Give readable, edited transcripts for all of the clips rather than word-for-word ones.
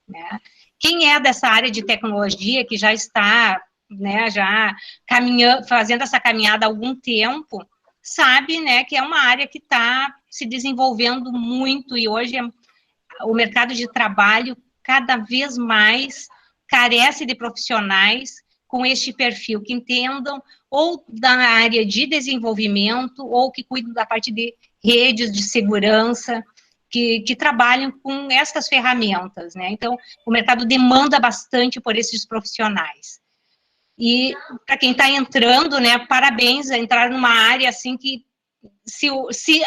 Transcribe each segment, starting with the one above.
né? Quem é dessa área de tecnologia, que já está, né, já caminhando, fazendo essa caminhada há algum tempo, sabe, né, que é uma área que está se desenvolvendo muito, e hoje o mercado de trabalho cada vez mais carece de profissionais com este perfil, que entendam ou da área de desenvolvimento, ou que cuidam da parte de redes de segurança, que trabalham com essas ferramentas, né? Então, o mercado demanda bastante por esses profissionais. E, para quem está entrando, né, parabéns a entrar numa área, assim, que se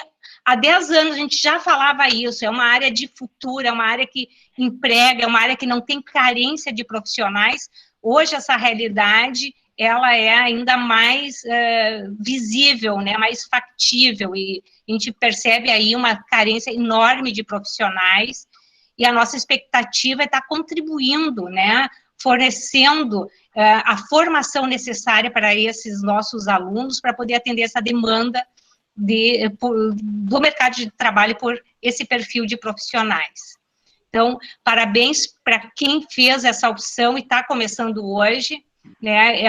há 10 anos a gente já falava isso, é uma área de futuro, é uma área que emprega, é uma área que não tem carência de profissionais. Hoje, essa realidade, ela é ainda mais visível, né, mais factível, e a gente percebe aí uma carência enorme de profissionais, e a nossa expectativa é estar contribuindo, né, fornecendo a formação necessária para esses nossos alunos, para poder atender essa demanda do mercado de trabalho por esse perfil de profissionais. Então, parabéns para quem fez essa opção e está começando hoje, né?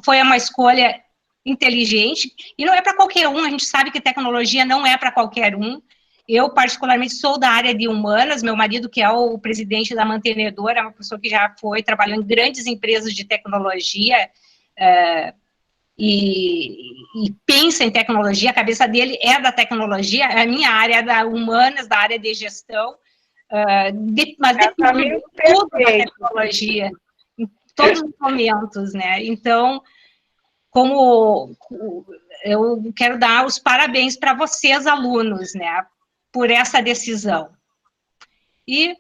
Foi uma escolha inteligente, e não é para qualquer um, a gente sabe que tecnologia não é para qualquer um. Eu, particularmente, sou da área de humanas, meu marido, que é o presidente da mantenedora, é uma pessoa que já trabalhou em grandes empresas de tecnologia, e pensa em tecnologia, a cabeça dele é da tecnologia, a minha área é da humanas, da área de gestão, mas depende tudo da tecnologia, em todos os momentos, né? Então, como eu quero dar os parabéns para vocês, alunos, né, por essa decisão. E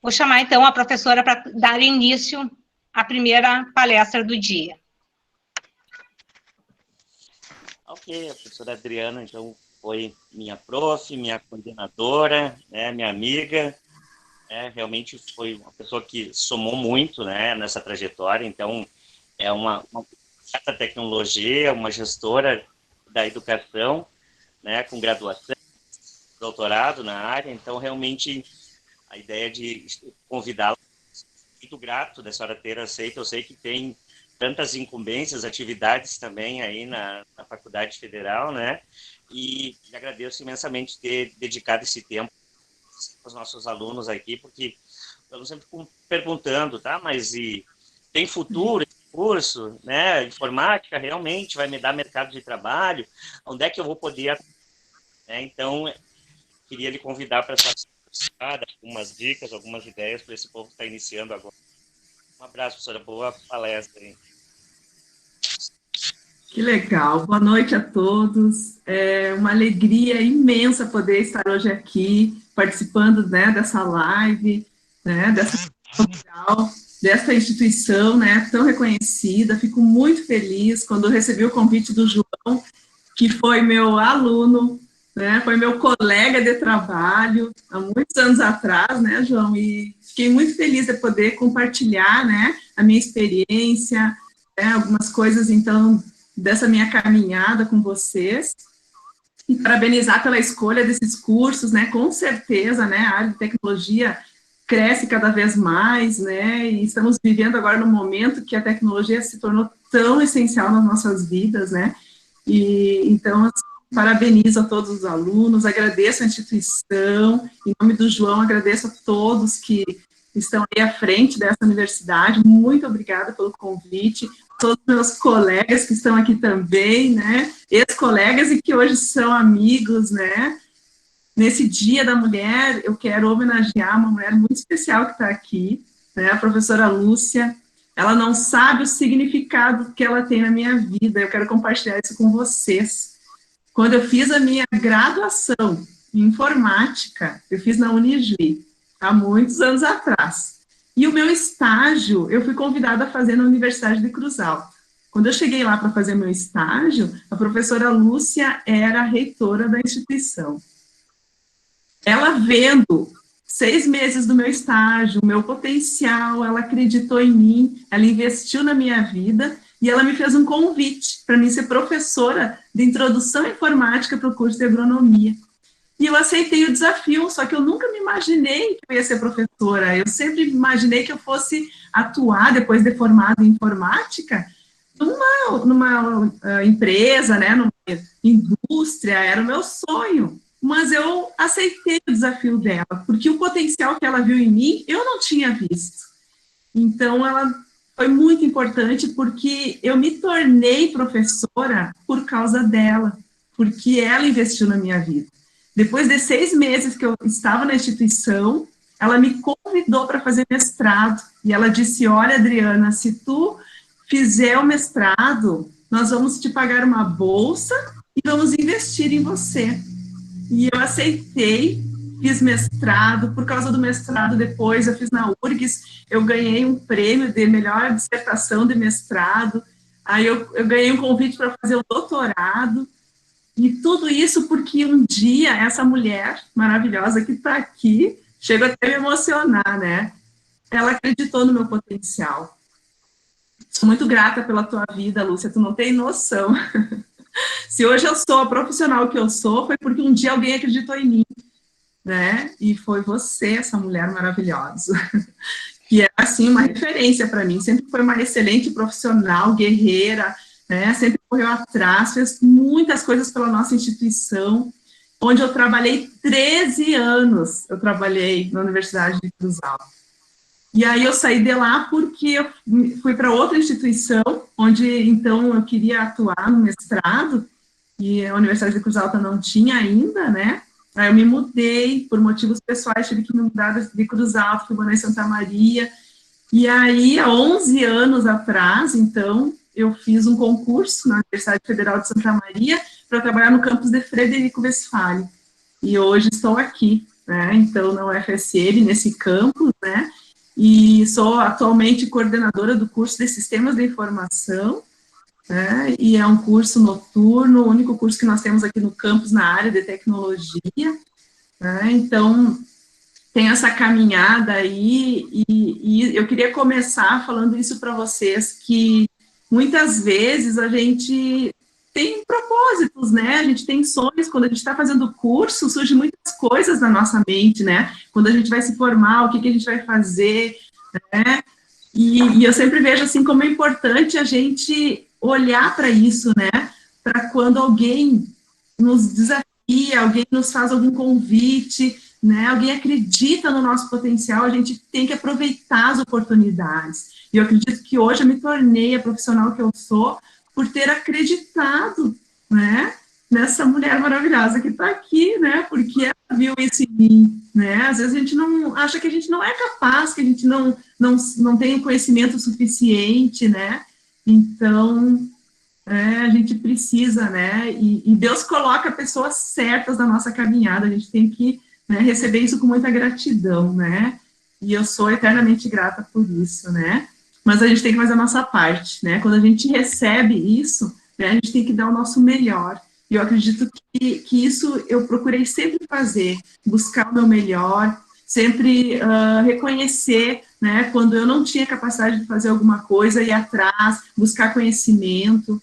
vou chamar, então, a professora para dar início à primeira palestra do dia. Ok, a professora Adriana, então, foi minha prof, minha coordenadora, né, minha amiga, realmente foi uma pessoa que somou muito, né, nessa trajetória. Então, é uma tecnologia, uma gestora da educação, né, com graduação, doutorado na área. Então, realmente, a ideia de convidá-la, muito grato da senhora ter aceito. Eu sei que tem tantas incumbências, atividades também aí na Faculdade Federal, né? E agradeço imensamente ter dedicado esse tempo aos nossos alunos aqui, porque eu sempre perguntando, tá? Mas tem futuro esse curso, né? Informática realmente vai me dar mercado de trabalho? Onde é que eu vou poder? Então, queria lhe convidar para algumas dicas, algumas ideias para esse povo que está iniciando agora. Um abraço, professora. Boa palestra aí. Que legal. Boa noite a todos. É uma alegria imensa poder estar hoje aqui, participando, né, dessa live, né, dessa instituição, né, tão reconhecida. Fico muito feliz quando recebi o convite do João, que foi meu aluno, né, foi meu colega de trabalho há muitos anos atrás, né, João, e fiquei muito feliz de poder compartilhar, né, a minha experiência, né, algumas coisas, então, dessa minha caminhada com vocês, e parabenizar pela escolha desses cursos, né, com certeza, né, a área de tecnologia cresce cada vez mais, né, e estamos vivendo agora no momento que a tecnologia se tornou tão essencial nas nossas vidas, né, e então, parabenizo a todos os alunos, agradeço a instituição, em nome do João, agradeço a todos que estão aí à frente dessa universidade, muito obrigada pelo convite, todos os meus colegas que estão aqui também, né, ex-colegas e que hoje são amigos, né. Nesse Dia da Mulher, eu quero homenagear uma mulher muito especial que está aqui, né, a professora Lúcia. Ela não sabe o significado que ela tem na minha vida, eu quero compartilhar isso com vocês. Quando eu fiz a minha graduação em informática, eu fiz na Unijuí, há muitos anos atrás. E o meu estágio, eu fui convidada a fazer na Universidade de Cruz Alta. Quando eu cheguei lá para fazer meu estágio, a professora Lúcia era a reitora da instituição. Ela vendo 6 meses do meu estágio, o meu potencial, ela acreditou em mim, ela investiu na minha vida e ela me fez um convite para mim ser professora de introdução à informática para o curso de agronomia. E eu aceitei o desafio, só que eu nunca me imaginei que eu ia ser professora. Eu sempre imaginei que eu fosse atuar, depois de formada em informática, numa empresa, né, numa indústria, era o meu sonho. Mas eu aceitei o desafio dela, porque o potencial que ela viu em mim, eu não tinha visto. Então, ela foi muito importante, porque eu me tornei professora por causa dela, porque ela investiu na minha vida. Depois de 6 meses que eu estava na instituição, ela me convidou para fazer mestrado, e ela disse, olha, Adriana, se tu fizer o mestrado, nós vamos te pagar uma bolsa e vamos investir em você. E eu aceitei, fiz mestrado. Por causa do mestrado, depois eu fiz na URGS, eu ganhei um prêmio de melhor dissertação de mestrado, aí eu ganhei um convite para fazer o doutorado, e tudo isso porque um dia essa mulher maravilhosa que está aqui, chega até a me emocionar, né? Ela acreditou no meu potencial. Sou muito grata pela tua vida, Lúcia, tu não tem noção. Se hoje eu sou a profissional que eu sou, foi porque um dia alguém acreditou em mim, né? E foi você, essa mulher maravilhosa, que é, assim, uma referência para mim. Sempre foi uma excelente profissional, guerreira, né? Sempre correu atrás, fez muitas coisas pela nossa instituição, onde eu trabalhei 13 anos. Eu trabalhei na Universidade de Cruz Alta. E aí eu saí de lá porque eu fui para outra instituição, onde, então, eu queria atuar no mestrado, e a Universidade de Cruz Alta não tinha ainda, né? Aí eu me mudei, por motivos pessoais, tive que me mudar de Cruz Alta, fui morar em Santa Maria, e aí, há 11 anos atrás, então, eu fiz um concurso na Universidade Federal de Santa Maria para trabalhar no campus de Frederico Westphalen, e hoje estou aqui, né? Então, na UFSM, nesse campus, né? E sou atualmente coordenadora do curso de Sistemas de Informação, né, e é um curso noturno, o único curso que nós temos aqui no campus na área de tecnologia, né, então tem essa caminhada aí, e eu queria começar falando isso para vocês, que muitas vezes a gente tem propósitos, né, a gente tem sonhos, quando a gente está fazendo curso, surgem muitas coisas na nossa mente, né, quando a gente vai se formar, o que a gente vai fazer, né, e eu sempre vejo, assim, como é importante a gente olhar para isso, né, para quando alguém nos desafia, alguém nos faz algum convite, né, alguém acredita no nosso potencial, a gente tem que aproveitar as oportunidades. E eu acredito que hoje eu me tornei a profissional que eu sou por ter acreditado, né, nessa mulher maravilhosa que está aqui, né, porque ela viu isso em mim, né, às vezes a gente não, acha que a gente não é capaz, que a gente não tem conhecimento suficiente, né, então, a gente precisa, né, e Deus coloca pessoas certas na nossa caminhada, a gente tem que, né, receber isso com muita gratidão, né, e eu sou eternamente grata por isso, né, mas a gente tem que fazer a nossa parte, né, quando a gente recebe isso, né, a gente tem que dar o nosso melhor, e eu acredito que isso eu procurei sempre fazer, buscar o meu melhor, sempre reconhecer, né, quando eu não tinha capacidade de fazer alguma coisa, ir atrás, buscar conhecimento.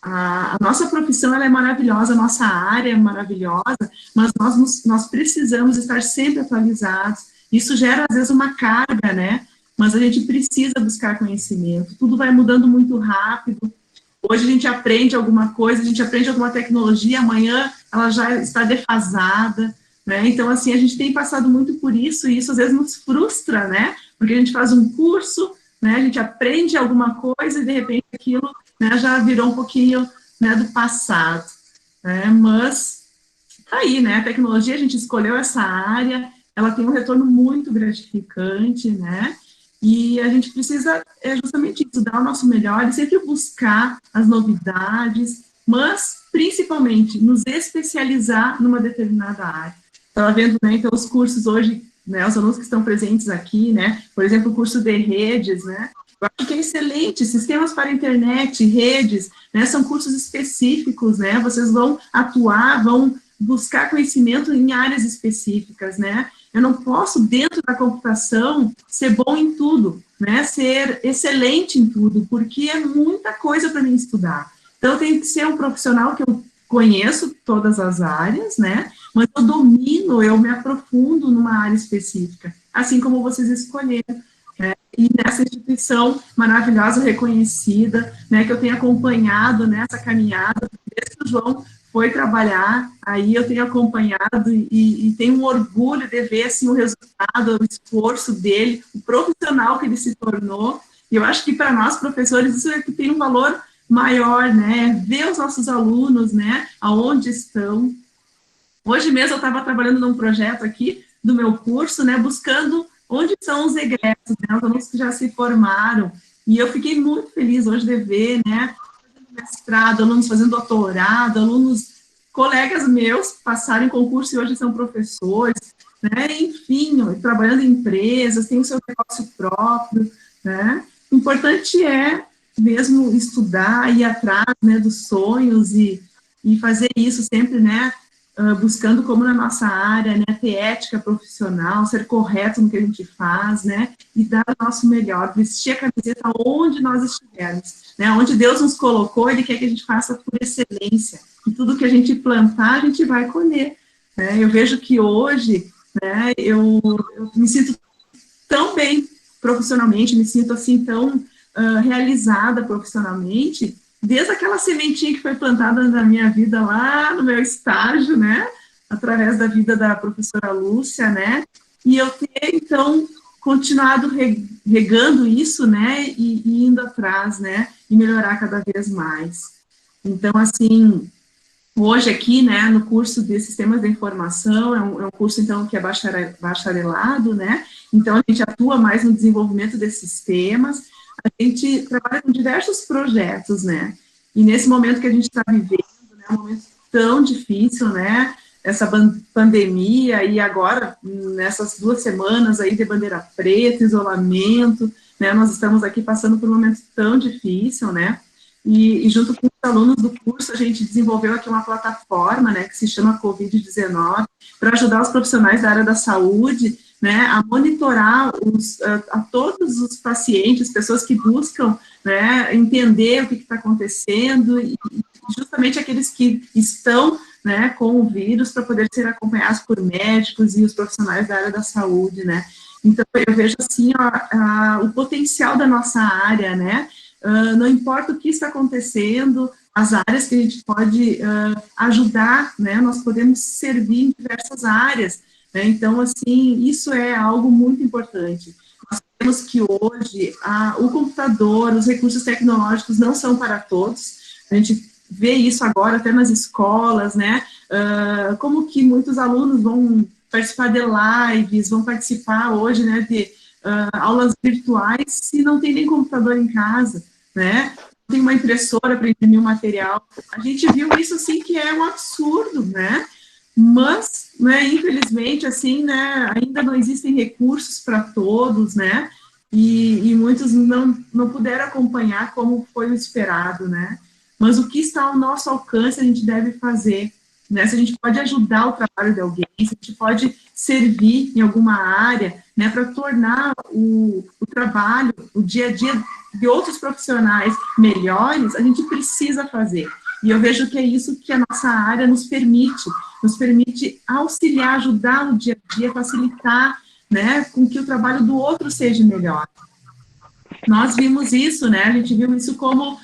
A nossa profissão ela é maravilhosa, a nossa área é maravilhosa, mas nós precisamos estar sempre atualizados. Isso gera, às vezes, uma carga, né, mas a gente precisa buscar conhecimento. Tudo vai mudando muito rápido. Hoje a gente aprende alguma coisa, a gente aprende alguma tecnologia, amanhã ela já está defasada, né? Então, assim, a gente tem passado muito por isso, e isso às vezes nos frustra, né? Porque a gente faz um curso, né? A gente aprende alguma coisa e, de repente, aquilo, né, já virou um pouquinho, né, do passado, né? Mas tá aí, né? A tecnologia, a gente escolheu essa área, ela tem um retorno muito gratificante, né? E a gente precisa, justamente isso, dar o nosso melhor e sempre buscar as novidades, mas, principalmente, nos especializar numa determinada área. Estava vendo, né, então, os cursos hoje, né, os alunos que estão presentes aqui, né, por exemplo, o curso de redes, né, eu acho que é excelente, sistemas para a internet, redes, né, são cursos específicos, né, vocês vão atuar, vão buscar conhecimento em áreas específicas, né, eu não posso, dentro da computação, ser bom em tudo, né, ser excelente em tudo, porque é muita coisa para mim estudar. Então, eu tenho que ser um profissional que eu conheço todas as áreas, né, mas eu domino, eu me aprofundo numa área específica, assim como vocês escolheram. E nessa instituição maravilhosa, reconhecida, né, que eu tenho acompanhado nessa caminhada, desde que o João foi trabalhar, aí eu tenho acompanhado e tenho um orgulho de ver, assim, o resultado, o esforço dele, o profissional que ele se tornou, e eu acho que para nós, professores, isso é que tem um valor maior, né, ver os nossos alunos, né, aonde estão. Hoje mesmo eu estava trabalhando num projeto aqui do meu curso, né, buscando onde são os egressos, né, os alunos que já se formaram, e eu fiquei muito feliz hoje de ver, né, mestrado, alunos fazendo doutorado, alunos, colegas meus passaram em concurso e hoje são professores, né, enfim, trabalhando em empresas, tem o seu negócio próprio, né, o importante é mesmo estudar, ir atrás, né, dos sonhos e fazer isso sempre, né, buscando, como na nossa área, né, ter ética profissional, ser correto no que a gente faz, né, e dar o nosso melhor, vestir a camiseta onde nós estivermos, né, onde Deus nos colocou, Ele quer que a gente faça por excelência, e tudo que a gente plantar, a gente vai colher, né, eu vejo que hoje, né, eu me sinto tão bem profissionalmente, me sinto assim tão realizada profissionalmente, desde aquela sementinha que foi plantada na minha vida lá no meu estágio, né, através da vida da professora Lúcia, né, e eu ter, então, continuado regando isso, né, e indo atrás, né, e melhorar cada vez mais. Então, assim, hoje aqui, né, no curso de Sistemas da Informação, é um curso, então, que é bacharelado, né, então a gente atua mais no desenvolvimento desses sistemas, a gente trabalha com diversos projetos, né, e nesse momento que a gente está vivendo, né, um momento tão difícil, né, essa pandemia, e agora, nessas 2 semanas aí de bandeira preta, isolamento, né, nós estamos aqui passando por um momento tão difícil, né, e junto com os alunos do curso, a gente desenvolveu aqui uma plataforma, né, que se chama Covid-19, para ajudar os profissionais da área da saúde, né, a monitorar a todos os pacientes, pessoas que buscam, né, entender o que está acontecendo, e justamente aqueles que estão, né, com o vírus, para poder ser acompanhados por médicos e os profissionais da área da saúde, né. Então, eu vejo, assim, o potencial da nossa área, né, não importa o que está acontecendo, as áreas que a gente pode ajudar, né, nós podemos servir em diversas áreas, né, então, assim, isso é algo muito importante. Nós temos que hoje, o computador, os recursos tecnológicos não são para todos, a gente vê isso agora até nas escolas, né, como que muitos alunos vão participar de lives, vão participar hoje, né, de aulas virtuais, se não tem nem computador em casa, né, tem uma impressora para imprimir o material, a gente viu isso, assim, que é um absurdo, né, mas, né, infelizmente, assim, né, ainda não existem recursos para todos, né, e muitos não puderam acompanhar como foi o esperado, né, mas o que está ao nosso alcance a gente deve fazer, né, se a gente pode ajudar o trabalho de alguém, se a gente pode servir em alguma área, né, para tornar o trabalho, o dia a dia de outros profissionais melhores, a gente precisa fazer. E eu vejo que é isso que a nossa área nos permite auxiliar, ajudar no dia a dia, facilitar, né, com que o trabalho do outro seja melhor. Nós vimos isso, né, a gente viu isso como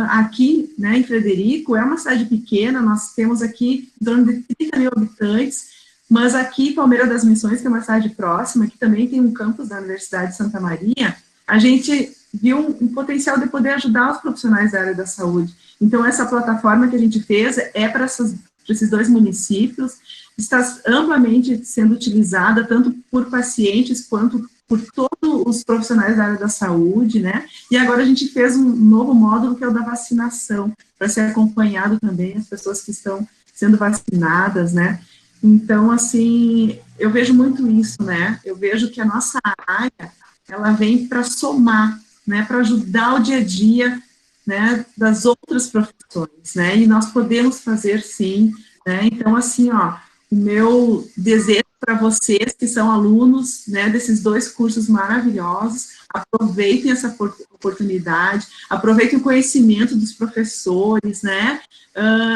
aqui, né, em Frederico, é uma cidade pequena, nós temos aqui em torno de 30 mil habitantes, mas aqui, Palmeira das Missões, que é uma cidade próxima, que também tem um campus da Universidade de Santa Maria, a gente viu um potencial de poder ajudar os profissionais da área da saúde. Então, essa plataforma que a gente fez é para esses 2 municípios, está amplamente sendo utilizada, tanto por pacientes quanto por todos os profissionais da área da saúde, né, e agora a gente fez um novo módulo, que é o da vacinação, para ser acompanhado também as pessoas que estão sendo vacinadas, né, então, assim, eu vejo muito isso, né, eu vejo que a nossa área, ela vem para somar, né, para ajudar o dia a dia, né, das outras profissões, né, e nós podemos fazer sim, né, então, assim, ó, o meu desejo para vocês que são alunos, né, desses 2 cursos maravilhosos, aproveitem essa oportunidade, aproveitem o conhecimento dos professores, né,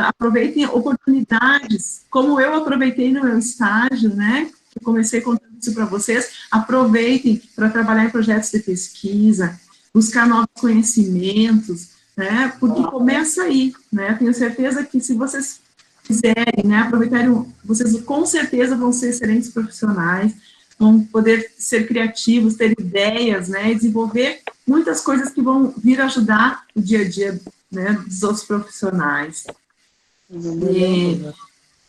aproveitem oportunidades, como eu aproveitei no meu estágio, né, eu comecei contando isso para vocês, aproveitem para trabalhar em projetos de pesquisa, buscar novos conhecimentos, né, porque começa aí, né, tenho certeza que se vocês quiserem, né, aproveitarem, vocês com certeza vão ser excelentes profissionais, vão poder ser criativos, ter ideias, né, desenvolver muitas coisas que vão vir ajudar o dia a dia, né, dos outros profissionais. E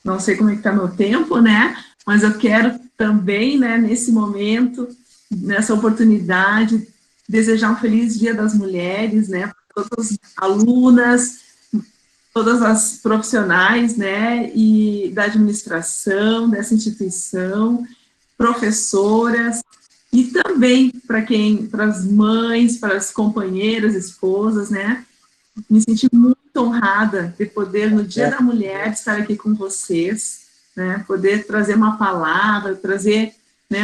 não sei como é que está meu tempo, né, mas eu quero também, né, nesse momento, nessa oportunidade, desejar um feliz Dia das Mulheres, né, para todas as alunas, todas as profissionais, né, e da administração dessa instituição, professoras, e também para as mães, para as companheiras, esposas, né, me senti muito honrada de poder, no Dia da Mulher, estar aqui com vocês, né, poder trazer uma palavra, trazer, né,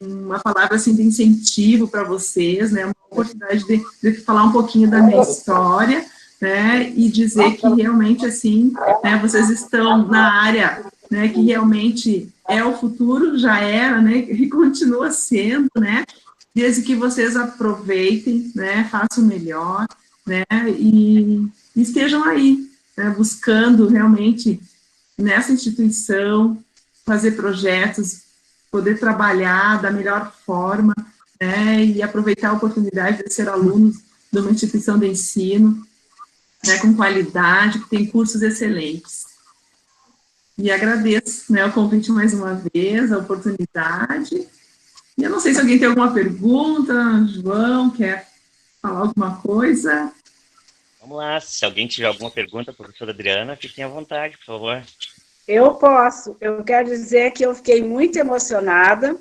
uma palavra, assim, de incentivo para vocês, né, uma oportunidade de falar um pouquinho da minha história, né, e dizer que realmente, assim, né, vocês estão na área, né, que realmente é o futuro, já era, né, e continua sendo, né, desde que vocês aproveitem, né, façam o melhor, né, e estejam aí, né, buscando realmente nessa instituição, fazer projetos, poder trabalhar da melhor forma, né, e aproveitar a oportunidade de ser alunos de uma instituição de ensino, né, com qualidade, que tem cursos excelentes. E agradeço, né, o convite mais uma vez, a oportunidade. E eu não sei se alguém tem alguma pergunta, João, quer falar alguma coisa? Vamos lá, se alguém tiver alguma pergunta, professora Adriana, fiquem à vontade, por favor. Eu posso. Eu quero dizer que eu fiquei muito emocionada.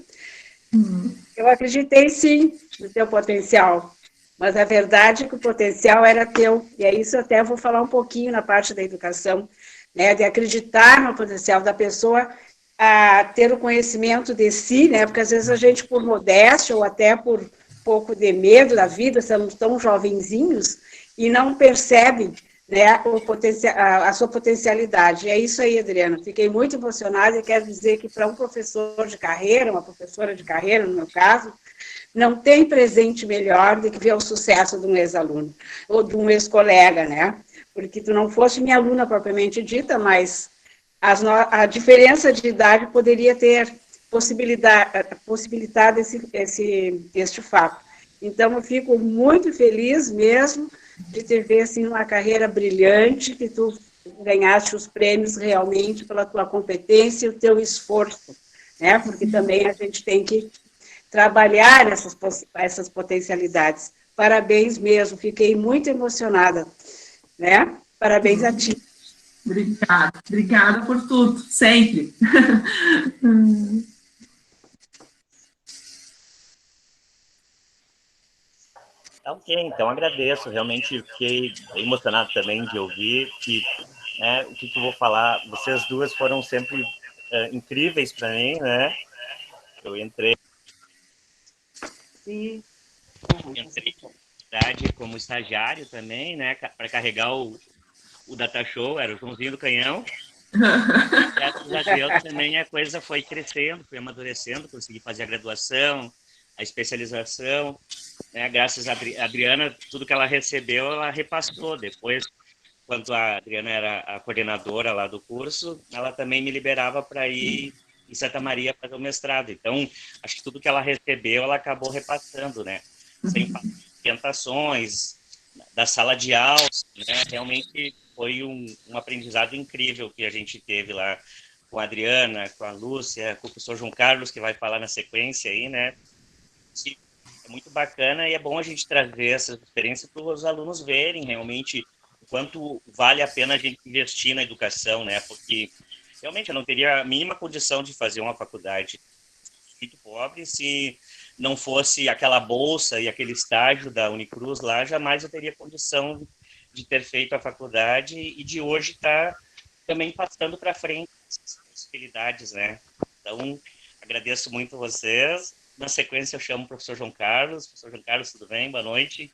Eu acreditei, sim, no teu potencial. Mas a verdade é que o potencial era teu. E é isso até eu vou falar um pouquinho na parte da educação, né, de acreditar no potencial da pessoa a ter o conhecimento de si, né, porque às vezes a gente, por modéstia ou até por pouco de medo da vida, somos tão jovenzinhos e não percebe, né, a sua potencialidade. É isso aí, Adriana. Fiquei muito emocionada e quero dizer que para um professor de carreira, uma professora de carreira, no meu caso, não tem presente melhor do que ver o sucesso de um ex-aluno ou de um ex-colega, né? Porque tu não fosse minha aluna propriamente dita, mas a diferença de idade poderia ter possibilitado este fato. Então, eu fico muito feliz mesmo de te ver assim, uma carreira brilhante, que tu ganhaste os prêmios realmente pela tua competência e o teu esforço, né? Porque também a gente tem que trabalhar essas potencialidades. Parabéns mesmo, fiquei muito emocionada, né? Parabéns a ti. Obrigada por tudo, sempre. Ok, então agradeço, realmente fiquei emocionado também de ouvir que, né, o que eu vou falar, vocês duas foram sempre incríveis para mim, né? Eu entrei como estagiário também, né, para carregar o Data Show, era o Joãozinho do Canhão. Graças a Deus também a coisa foi crescendo, foi amadurecendo, consegui fazer a graduação, a especialização, né, graças a Adriana, tudo que ela recebeu, ela repassou. Depois, quando a Adriana era a coordenadora lá do curso, ela também me liberava para ir em Santa Maria fazer o mestrado. Então, acho que tudo que ela recebeu, ela acabou repassando, né? Sem orientações, da sala de aula, né? Realmente foi um aprendizado incrível que a gente teve lá com a Adriana, com a Lúcia, com o professor João Carlos, que vai falar na sequência aí, né? É muito bacana e é bom a gente trazer essa experiência para os alunos verem realmente o quanto vale a pena a gente investir na educação, né? Porque realmente eu não teria a mínima condição de fazer uma faculdade muito pobre se não fosse aquela bolsa e aquele estágio da Unicruz lá, jamais eu teria condição de ter feito a faculdade e de hoje estar também passando para frente essas possibilidades, né? Então, agradeço muito vocês. Na sequência, eu chamo o professor João Carlos. Professor João Carlos, tudo bem? Boa noite.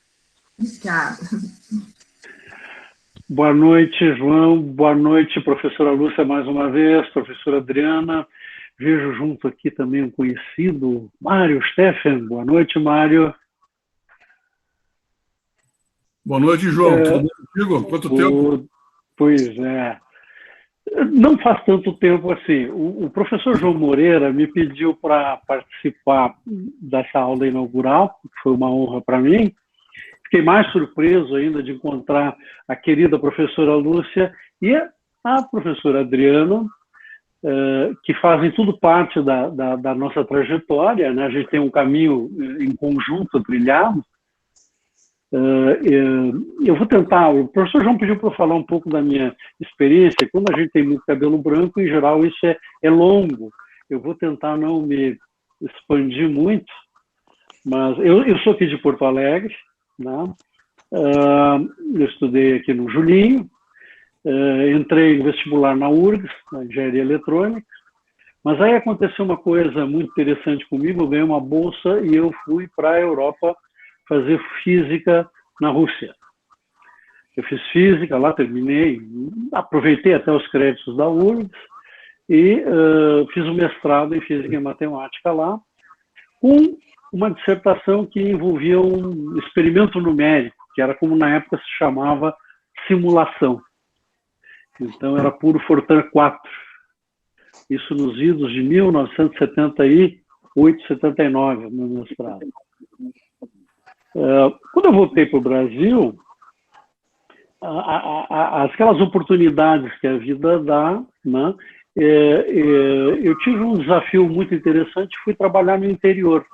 Obrigada. Boa noite, João. Boa noite, professora Lúcia, mais uma vez, professora Adriana. Vejo junto aqui também um conhecido, Mário Steffen. Boa noite, Mário. Boa noite, João. Tudo bem contigo? Quanto tempo? Pois é. Não faz tanto tempo assim. O professor João Moreira me pediu para participar dessa aula inaugural, que foi uma honra para mim. Fiquei mais surpreso ainda de encontrar a querida professora Lúcia e a professora Adriana, que fazem tudo parte da nossa trajetória, né? A gente tem um caminho em conjunto trilhado. Eu vou tentar, o professor João pediu para eu falar um pouco da minha experiência. Quando a gente tem muito cabelo branco, em geral isso é longo. Eu vou tentar não me expandir muito, mas eu sou aqui de Porto Alegre, né? Eu estudei aqui no Julinho, entrei no vestibular na URGS, na engenharia eletrônica, mas aí aconteceu uma coisa muito interessante comigo. Eu ganhei uma bolsa e eu fui para a Europa fazer física na Rússia. Eu fiz física lá, terminei, aproveitei até os créditos da URGS e fiz um mestrado em física e matemática lá, com uma dissertação que envolvia um experimento numérico, que era como na época se chamava simulação. Então era puro Fortran 4. Isso nos idos de 1978, 79, no mestrado. Quando eu voltei para o Brasil, aquelas oportunidades que a vida dá, né, eu tive um desafio muito interessante, fui trabalhar no interior.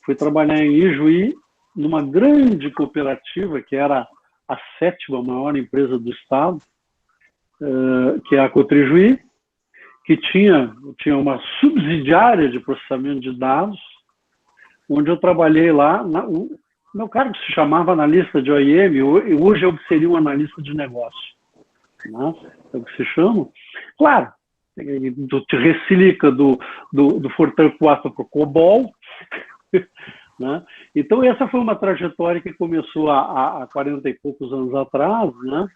Fui trabalhar em Ijuí, numa grande cooperativa, que era a 7ª maior empresa do Estado, que é a Cotrijuí, que tinha uma subsidiária de processamento de dados, onde eu trabalhei lá. O meu cargo se chamava analista de OIM, hoje eu seria um analista de negócio, né? É o que se chama. Claro, tu recilica do Fortran 4 para o COBOL, né? Então essa foi uma trajetória que começou há 40 e poucos anos atrás, né?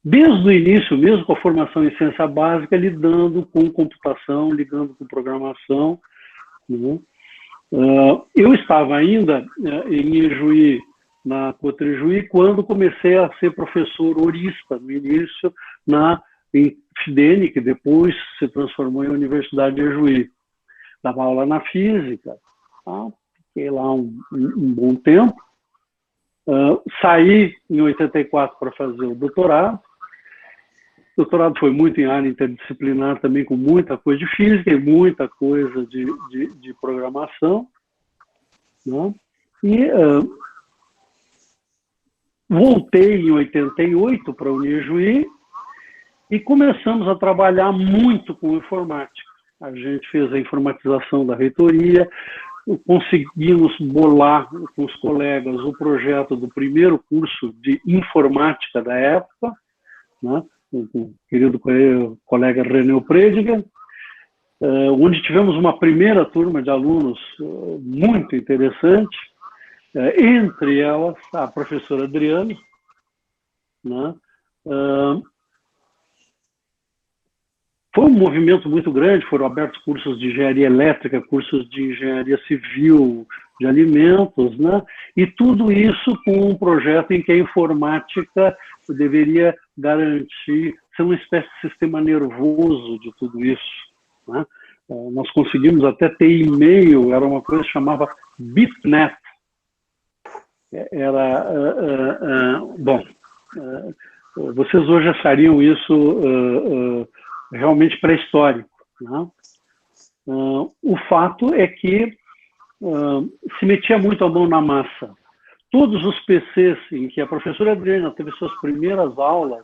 Desde o início, mesmo com a formação em ciência básica, lidando com computação, lidando com programação, né? Eu estava ainda em Ijuí, na Cotrijuí, quando comecei a ser professor horista, no início, em FDN, que depois se transformou em Universidade de Ijuí. Dava aula na física, tá? Fiquei lá um bom tempo. Saí em 84 para fazer o doutorado. O doutorado foi muito em área interdisciplinar também, com muita coisa de física e muita coisa de programação, né? E voltei em 88 para a Unijuí e começamos a trabalhar muito com informática. A gente fez a informatização da reitoria, conseguimos bolar com os colegas o projeto do primeiro curso de informática da época, né? Com o querido colega René Prediger, onde tivemos uma primeira turma de alunos muito interessante, entre elas a professora Adriana, né? Foi um movimento muito grande, foram abertos cursos de engenharia elétrica, cursos de engenharia civil, de alimentos, né? E tudo isso com um projeto em que a informática deveria garantir, ser uma espécie de sistema nervoso de tudo isso, né? Nós conseguimos até ter e-mail, era uma coisa que chamava Bitnet. Bom, vocês hoje achariam isso realmente pré-histórico, né? O fato é que se metia muito a mão na massa. Todos os PCs em que a professora Adriana teve suas primeiras aulas,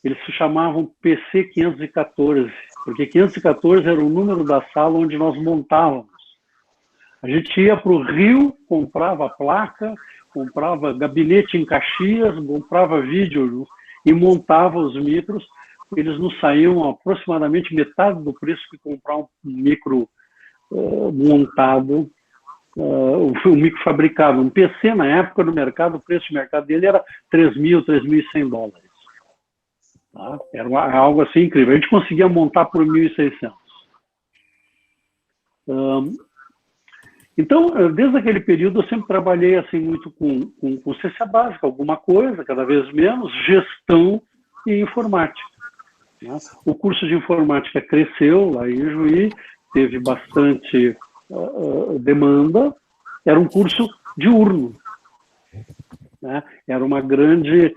eles se chamavam PC 514, porque 514 era o número da sala onde nós montávamos. A gente ia para o Rio, comprava a placa, comprava gabinete em Caxias, comprava vídeo e montava os micros eles nos saíam aproximadamente metade do preço que comprar um micro montado, um micro fabricado. Um PC, na época, no mercado, o preço de mercado dele era $3.000, $3.100. Tá? Era algo assim incrível. A gente conseguia montar por 1.600. Então, desde aquele período, eu sempre trabalhei assim muito com ciência básica, alguma coisa, cada vez menos, gestão e informática. Né? O curso de informática cresceu lá em Juí, teve bastante demanda, era um curso diurno. Né? Era uma grande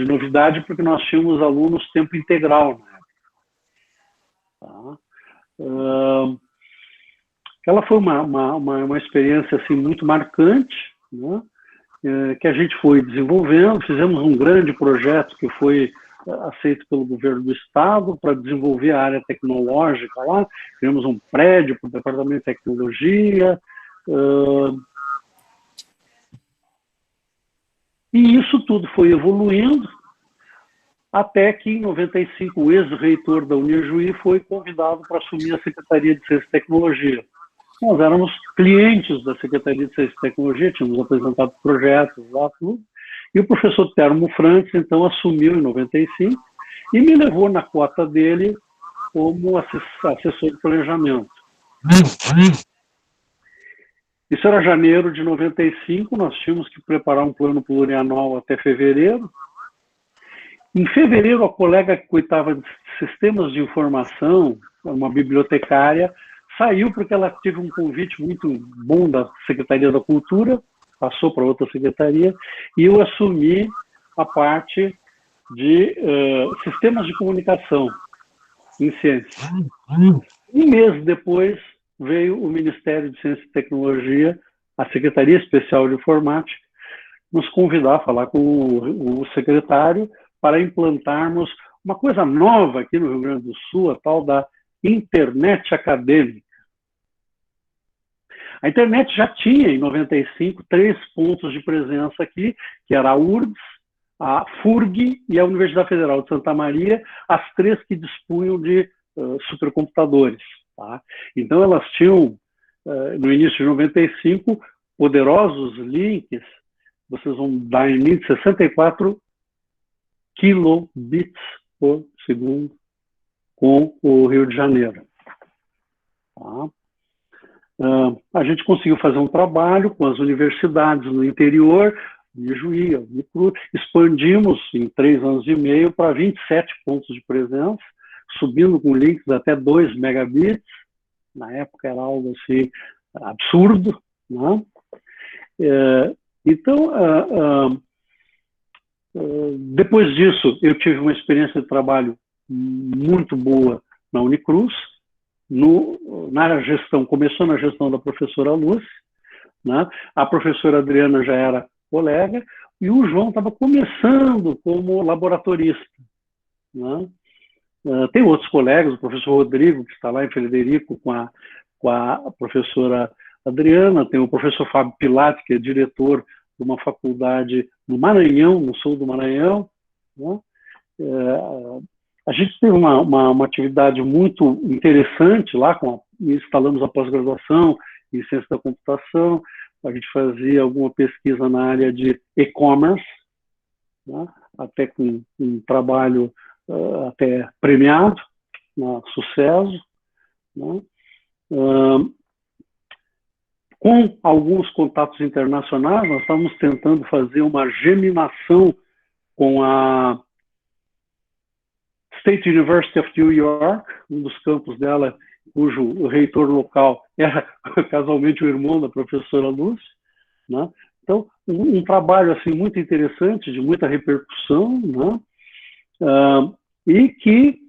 novidade, porque nós tínhamos alunos tempo integral na época. Tá? Ela foi uma experiência assim, muito marcante, né? Que a gente foi desenvolvendo. Fizemos um grande projeto que foi aceito pelo governo do estado para desenvolver a área tecnológica lá. Criamos um prédio para o departamento de tecnologia. E isso tudo foi evoluindo até que, em 95, o ex-reitor da Unijuí foi convidado para assumir a Secretaria de Ciência e Tecnologia. Nós éramos clientes da Secretaria de Ciência e Tecnologia, tínhamos apresentado projetos lá, tudo, e o professor Termo Francis, então, assumiu em 95 e me levou na cota dele como assessor de planejamento. Isso era janeiro de 95, nós tínhamos que preparar um plano plurianual até fevereiro. Em fevereiro, a colega que cuidava de sistemas de informação, uma bibliotecária, saiu porque ela teve um convite muito bom da Secretaria da Cultura, passou para outra secretaria, e eu assumi a parte de sistemas de comunicação em ciência. Um mês depois, veio o Ministério de Ciência e Tecnologia, a Secretaria Especial de Informática, nos convidar a falar com o secretário para implantarmos uma coisa nova aqui no Rio Grande do Sul, a tal da internet acadêmica. A internet já tinha, em 95, 3 pontos de presença aqui, que era a URGS, a FURG e a Universidade Federal de Santa Maria, as 3 que dispunham de supercomputadores. Tá? Então, elas tinham, no início de 95, poderosos links, vocês vão dar em mim 64 kilobits por segundo com o Rio de Janeiro. Tá? A gente conseguiu fazer um trabalho com as universidades no interior, de Juí, Unicru, expandimos em 3 anos e meio para 27 pontos de presença, subindo com links até 2 megabits, na época era algo assim absurdo, né? Então, depois disso, eu tive uma experiência de trabalho muito boa na Unicruz, na gestão, começou na gestão da professora Lúcia, né? A professora Adriana já era colega, e o João estava começando como laboratorista, né? Tem outros colegas, o professor Rodrigo, que está lá em Frederico com a professora Adriana, tem o professor Fábio Pilati, que é diretor de uma faculdade no Maranhão, no sul do Maranhão, né? A gente teve uma atividade muito interessante lá, instalamos a pós-graduação em ciência da computação, a gente fazia alguma pesquisa na área de e-commerce, né? Até com um trabalho até premiado, sucesso, né? Com alguns contatos internacionais, nós estávamos tentando fazer uma geminação com a State University of New York, um dos campos dela, cujo reitor local era casualmente o irmão da professora Lúcia, né? Então, um trabalho assim muito interessante, de muita repercussão, né? E que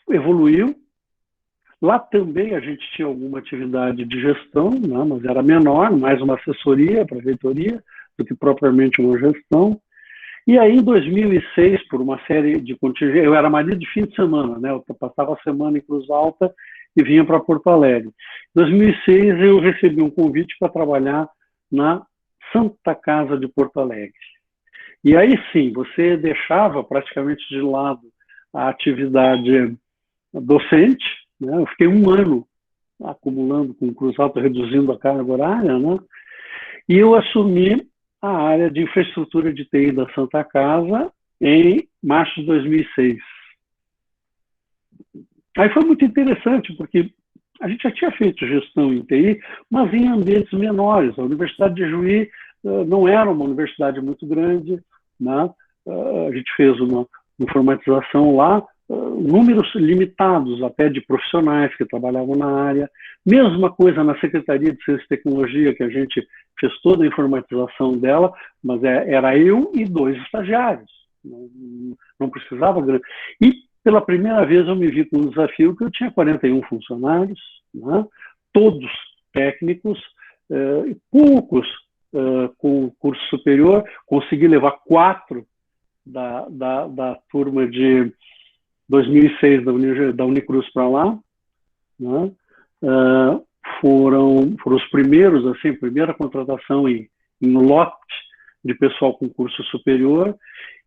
evoluiu. Lá também a gente tinha alguma atividade de gestão, né? Mas era menor, mais uma assessoria para a reitoria do que propriamente uma gestão. E aí, em 2006, por uma série de contingências, eu era marido de fim de semana, né? Eu passava a semana em Cruz Alta e vinha para Porto Alegre. Em 2006, eu recebi um convite para trabalhar na Santa Casa de Porto Alegre. E aí sim, você deixava praticamente de lado a atividade docente, né? Eu fiquei um ano acumulando com o Cruz Alta, reduzindo a carga horária, né? E eu assumi a área de infraestrutura de TI da Santa Casa em março de 2006. Aí foi muito interessante, porque a gente já tinha feito gestão em TI, mas em ambientes menores. A Universidade de Juí não era uma universidade muito grande, né? A gente fez uma informatização lá, números limitados até de profissionais que trabalhavam na área. Mesma coisa na Secretaria de Ciência e Tecnologia, que a gente fez toda a informatização dela, mas era eu e 2 estagiários. Não precisava grande. E pela primeira vez eu me vi com um desafio que eu tinha 41 funcionários, né? Todos técnicos, poucos com curso superior, consegui levar 4 da turma de 2006 da Unicruz para lá, né? Foram os primeiros, assim, primeira contratação em lote de pessoal com curso superior,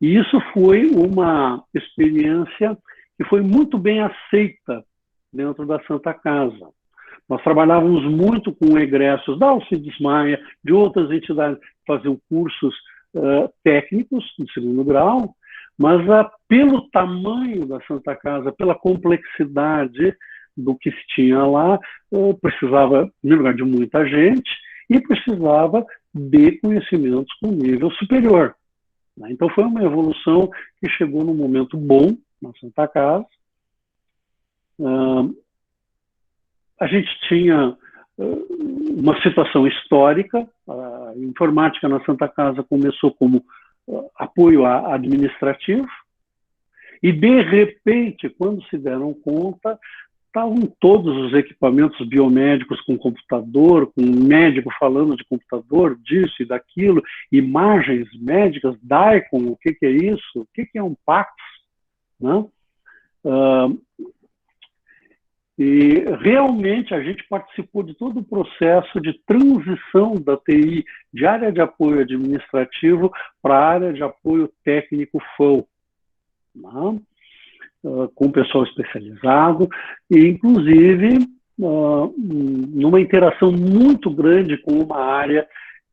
e isso foi uma experiência que foi muito bem aceita dentro da Santa Casa. Nós trabalhávamos muito com egressos da Alcides Maia, de outras entidades que faziam cursos técnicos de segundo grau, mas pelo tamanho da Santa Casa, pela complexidade do que se tinha lá, precisava, em primeiro lugar, de muita gente e precisava de conhecimentos com nível superior. Então foi uma evolução que chegou num momento bom na Santa Casa. A gente tinha uma situação histórica. A informática na Santa Casa começou como apoio administrativo e, de repente, quando se deram conta, estavam todos os equipamentos biomédicos com computador, com um médico falando de computador, disso e daquilo, imagens médicas, DICOM, o que é isso? O que é um PACS? Né? E realmente a gente participou de todo o processo de transição da TI de área de apoio administrativo para a área de apoio técnico FAO, né? Com pessoal especializado e, inclusive, numa interação muito grande com uma área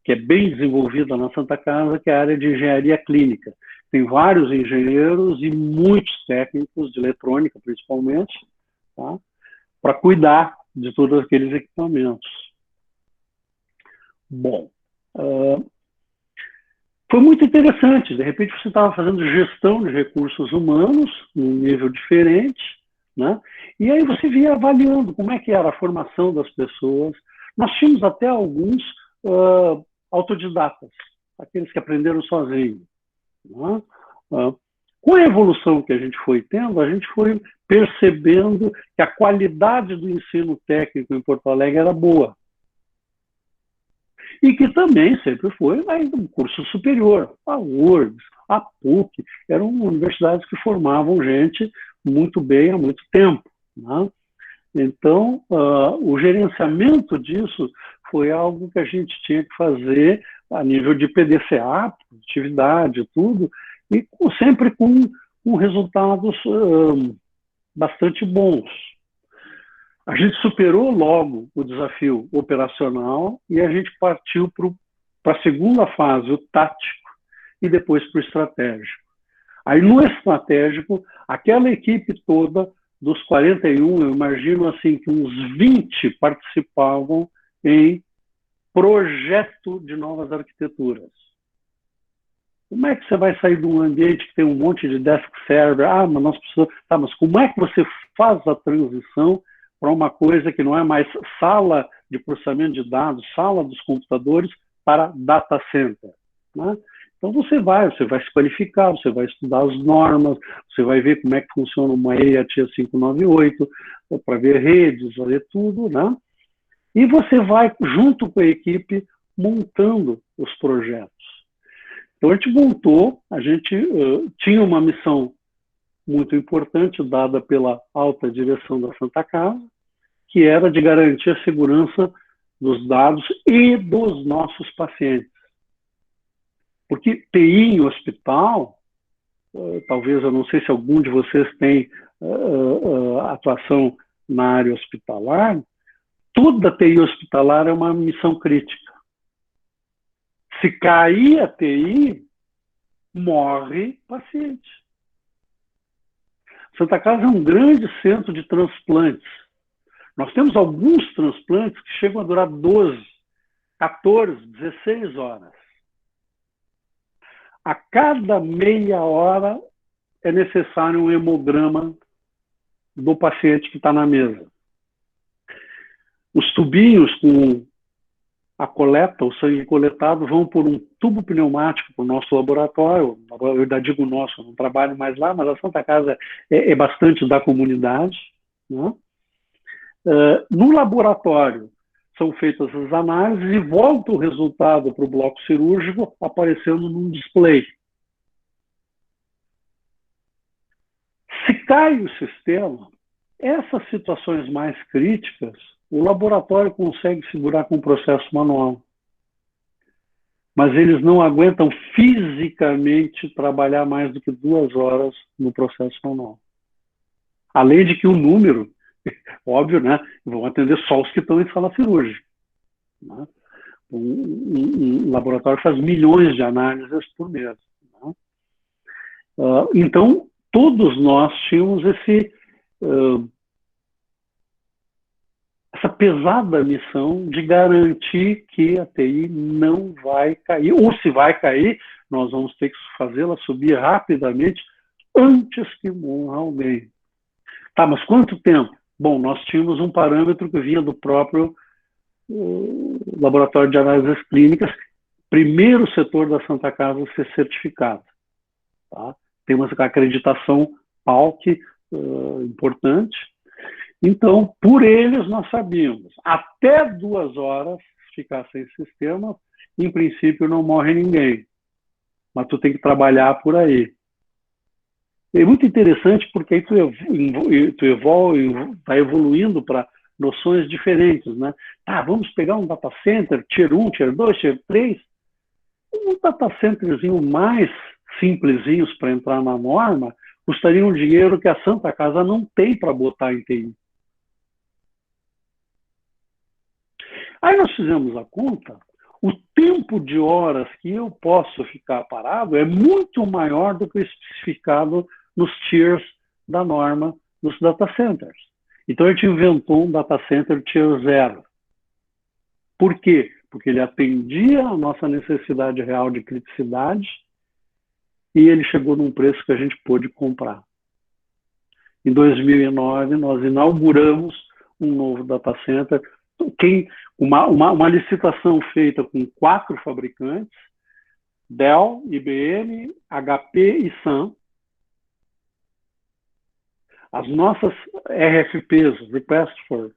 que é bem desenvolvida na Santa Casa, que é a área de engenharia clínica. Tem vários engenheiros e muitos técnicos de eletrônica, principalmente, tá? Para cuidar de todos aqueles equipamentos. Bom, foi muito interessante. De repente, você estava fazendo gestão de recursos humanos, num nível diferente, né? E aí você vinha avaliando como é que era a formação das pessoas. Nós tínhamos até alguns autodidatas, aqueles que aprenderam sozinhos, né? Com a evolução que a gente foi tendo, a gente foi percebendo que a qualidade do ensino técnico em Porto Alegre era boa. E que também sempre foi um curso superior. A URGS, a PUC, eram universidades que formavam gente muito bem há muito tempo, né? Então, o gerenciamento disso foi algo que a gente tinha que fazer a nível de PDCA, produtividade, tudo, e sempre com resultados bastante bons. A gente superou logo o desafio operacional e a gente partiu para a segunda fase, o tático, e depois para o estratégico. Aí, no estratégico, aquela equipe toda, dos 41, eu imagino assim, que uns 20 participavam em projeto de novas arquiteturas. Como é que você vai sair de um ambiente que tem um monte de desk server? Mas nós precisamos... Tá, mas como é que você faz a transição para uma coisa que não é mais sala de processamento de dados, sala dos computadores, para data center, né? Então você vai se qualificar, você vai estudar as normas, você vai ver como é que funciona uma EIA-TIA 598, para ver redes, para ver tudo, né? E você vai, junto com a equipe, montando os projetos. Então a gente montou, a gente tinha uma missão muito importante dada pela alta direção da Santa Casa, que era de garantir a segurança dos dados e dos nossos pacientes. Porque TI em hospital, talvez, eu não sei se algum de vocês tem atuação na área hospitalar, toda TI hospitalar é uma missão crítica. Se cair a TI, morre paciente. Santa Casa é um grande centro de transplantes. Nós temos alguns transplantes que chegam a durar 12, 14, 16 horas. A cada meia hora é necessário um hemograma do paciente que está na mesa. Os tubinhos com a coleta, o sangue coletado, vão por um tubo pneumático para o nosso laboratório. Eu ainda digo nosso, eu não trabalho mais lá, mas a Santa Casa é bastante da comunidade, né? No laboratório são feitas as análises e volta o resultado para o bloco cirúrgico aparecendo num display. Se cai o sistema, essas situações mais críticas, o laboratório consegue segurar com o processo manual. Mas eles não aguentam fisicamente trabalhar mais do que 2 horas no processo manual. Além de que o número, óbvio, né, vão atender só os que estão em sala cirúrgica. Né? Um laboratório faz milhões de análises por mês. Né? Então, todos nós tínhamos essa pesada missão de garantir que a TI não vai cair, ou se vai cair, nós vamos ter que fazê-la subir rapidamente antes que morra alguém. Tá, mas quanto tempo? Bom, nós tínhamos um parâmetro que vinha do próprio laboratório de análises clínicas, primeiro setor da Santa Casa a ser certificado. Tá? Tem uma acreditação PALC importante. Então, por eles, nós sabíamos, até 2 horas ficar sem sistema, em princípio não morre ninguém. Mas tu tem que trabalhar por aí. É muito interessante porque aí tu vai evoluindo para noções diferentes, né? Ah, vamos pegar um data center, tier 1, tier 2, tier 3. Um data centerzinho mais simplesinhos para entrar na norma custaria um dinheiro que a Santa Casa não tem para botar em TI. Aí nós fizemos a conta, o tempo de horas que eu posso ficar parado é muito maior do que o especificado nos tiers da norma dos data centers. Então a gente inventou um data center tier 0. Por quê? Porque ele atendia a nossa necessidade real de criticidade e ele chegou num preço que a gente pôde comprar. Em 2009, nós inauguramos um novo data center, uma licitação feita com 4 fabricantes, Dell, IBM, HP e Sun. As nossas RFPs, Request for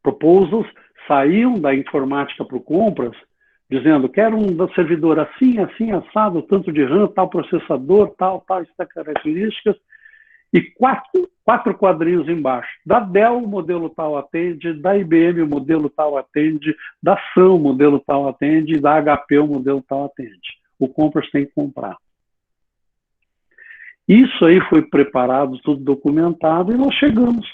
Proposals, saíam da informática para o compras, dizendo, quero um servidor assim, assim, assado, tanto de RAM, tal processador, tal, essas características, e 4 quadrinhos embaixo. Da Dell, o modelo tal atende, da IBM, o modelo tal atende, da Sun, o modelo tal atende, e da HP, o modelo tal atende. O compras tem que comprar. Isso aí foi preparado, tudo documentado, e nós chegamos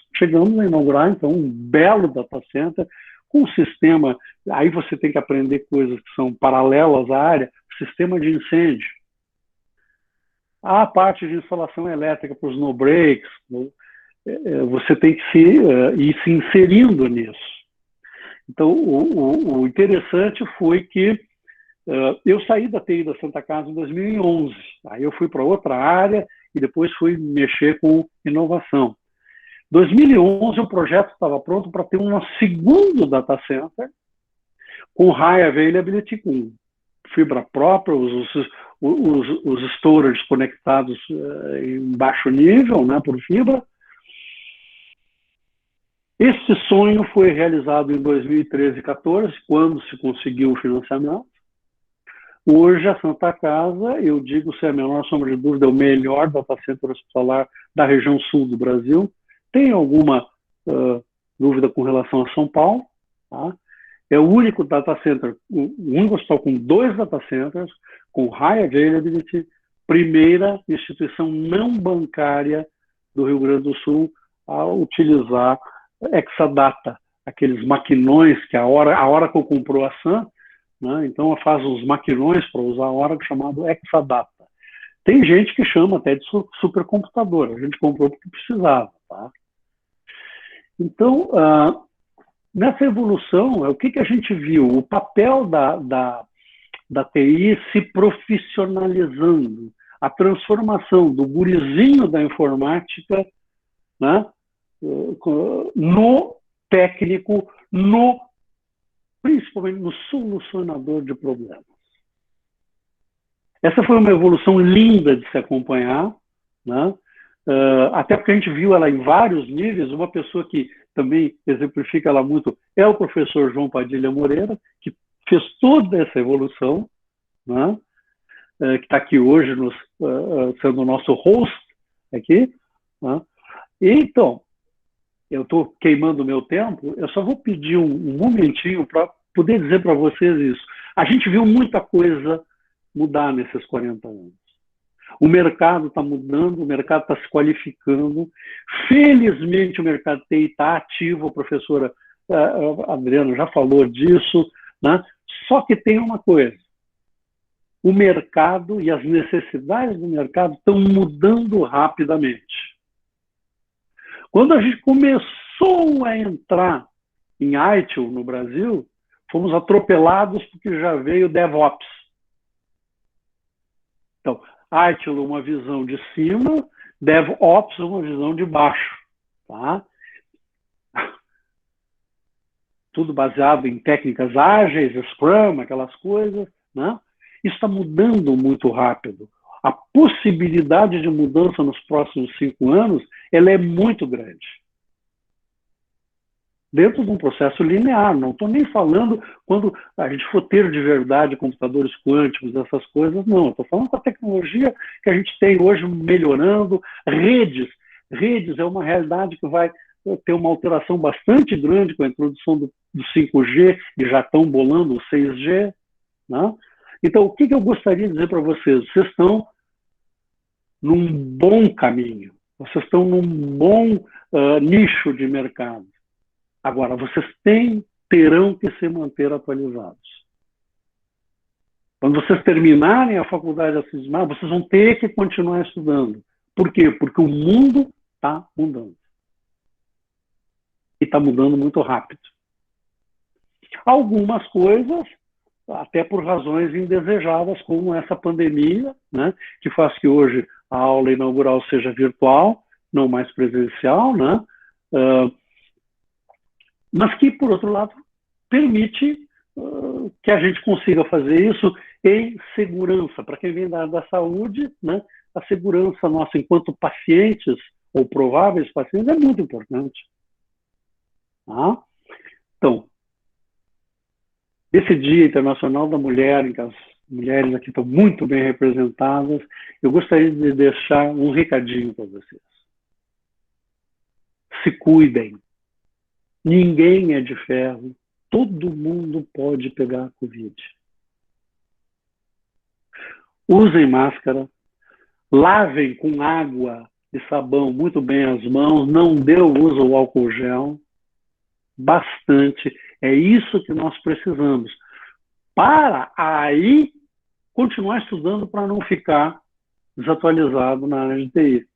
a inaugurar, então, um belo data center, com um sistema, aí você tem que aprender coisas que são paralelas à área, sistema de incêndio. A parte de instalação elétrica para os no-breaks, você tem que ir se inserindo nisso. Então, o interessante foi que eu saí da TI da Santa Casa em 2011. Aí eu fui para outra área e depois fui mexer com inovação. Em 2011, o projeto estava pronto para ter um segundo data center com high availability, com fibra própria, os storage conectados em baixo nível, né, por fibra. Esse sonho foi realizado em 2013 e 2014, quando se conseguiu o financiamento. Hoje, a Santa Casa, eu digo, sem a menor sombra de dúvida, é o melhor data center hospitalar da região sul do Brasil. Tem alguma dúvida com relação a São Paulo, tá? É o único data center, o único hospital com 2 data centers, com high availability, primeira instituição não bancária do Rio Grande do Sul a utilizar Exadata, aqueles maquinões que a Oracle comprou a Sun, né? Então faz os maquinões para usar a Oracle chamado Exadata. Tem gente que chama até de supercomputador, a gente comprou porque precisava. Tá? Então, nessa evolução, o que a gente viu? O papel da TI se profissionalizando, a transformação do gurizinho da informática, né, no técnico, principalmente no solucionador de problemas. Essa foi uma evolução linda de se acompanhar, né? Até porque a gente viu ela em vários níveis. Uma pessoa que também exemplifica ela muito é o professor João Padilha Moreira, que fez toda essa evolução, né? Que está aqui hoje sendo o nosso host aqui. Né? Então, eu estou queimando o meu tempo, eu só vou pedir um momentinho para poder dizer para vocês isso. A gente viu muita coisa mudar nesses 40 anos. O mercado está mudando, o mercado está se qualificando. Felizmente, o mercado TI está ativo, a professora Adriana já falou disso, né? Só que tem uma coisa. O mercado e as necessidades do mercado estão mudando rapidamente. Quando a gente começou a entrar em ITIL no Brasil, fomos atropelados porque já veio DevOps. Então, ITIL uma visão de cima, DevOps uma visão de baixo. Tá? Tudo baseado em técnicas ágeis, Scrum, aquelas coisas. Né? Isso está mudando muito rápido. A possibilidade de mudança nos próximos 5 anos ela é muito grande. Dentro de um processo linear, não estou nem falando quando a gente for ter de verdade computadores quânticos, essas coisas, não. Estou falando com a tecnologia que a gente tem hoje melhorando, redes. Redes é uma realidade que vai ter uma alteração bastante grande com a introdução do 5G e já estão bolando o 6G. Né? Então, o que eu gostaria de dizer para vocês? Vocês estão num bom caminho, vocês estão num bom nicho de mercado. Agora, vocês terão que se manter atualizados. Quando vocês terminarem a faculdade de Cismar, vocês vão ter que continuar estudando. Por quê? Porque o mundo está mudando. E está mudando muito rápido. Algumas coisas, até por razões indesejadas, como essa pandemia, né, que faz que hoje a aula inaugural seja virtual, não mais presencial, né? Mas que, por outro lado, permite que a gente consiga fazer isso em segurança. Para quem vem da área da saúde, né, a segurança nossa enquanto pacientes ou prováveis pacientes é muito importante. Tá? Então, esse Dia Internacional da Mulher, em que as mulheres aqui estão muito bem representadas, eu gostaria de deixar um recadinho para vocês. Se cuidem. Ninguém é de ferro. Todo mundo pode pegar Covid. Usem máscara. Lavem com água e sabão muito bem as mãos. Não dê o uso ao álcool gel. Bastante. É isso que nós precisamos. Para aí continuar estudando para não ficar desatualizado na área de TI.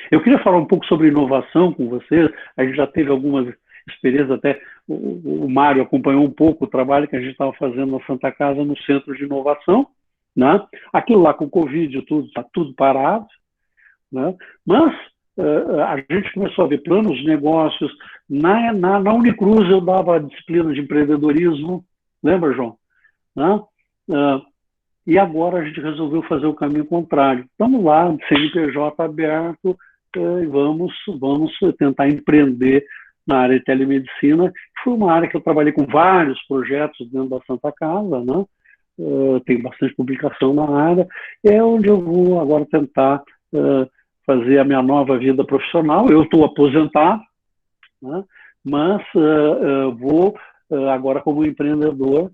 Eu queria falar um pouco sobre inovação com vocês. A gente já teve algumas experiências, até o Mário acompanhou um pouco o trabalho que a gente estava fazendo na Santa Casa, no Centro de Inovação. Né? Aquilo lá com o Covid, está tudo parado. Né? Mas a gente começou a ver planos de negócios. Na Unicruz eu dava disciplina de empreendedorismo, lembra, João? Né? E agora a gente resolveu fazer o caminho contrário. Estamos lá, CNPJ aberto, e vamos tentar empreender na área de telemedicina. Foi uma área que eu trabalhei com vários projetos dentro da Santa Casa, né? Tem bastante publicação na área. É onde eu vou agora tentar fazer a minha nova vida profissional. Eu estou aposentado, né? mas vou, agora como empreendedor,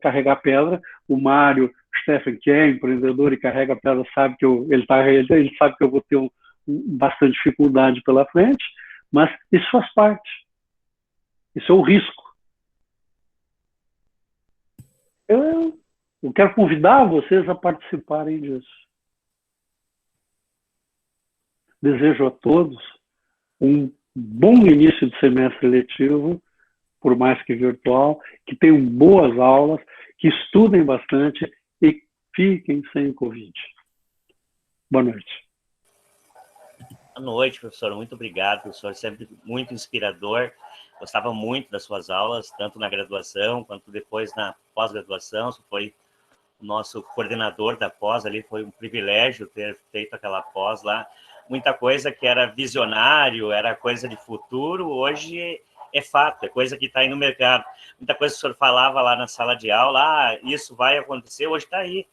carregar pedra. O Mário Steffen, que é empreendedor e carrega pedra, sabe que ele sabe que eu vou ter bastante dificuldade pela frente, mas isso faz parte. Isso é o risco. Eu quero convidar vocês a participarem disso. Desejo a todos um bom início de semestre letivo, por mais que virtual, que tenham boas aulas, que estudem bastante e fiquem sem Covid. Boa noite. Boa noite, professor. Muito obrigado, professor. Sempre muito inspirador. Gostava muito das suas aulas, tanto na graduação quanto depois na pós-graduação. Você foi o nosso coordenador da pós ali, foi um privilégio ter feito aquela pós lá. Muita coisa que era visionário, era coisa de futuro, hoje é fato, é coisa que está aí no mercado. Muita coisa que o senhor falava lá na sala de aula, isso vai acontecer, hoje está aí.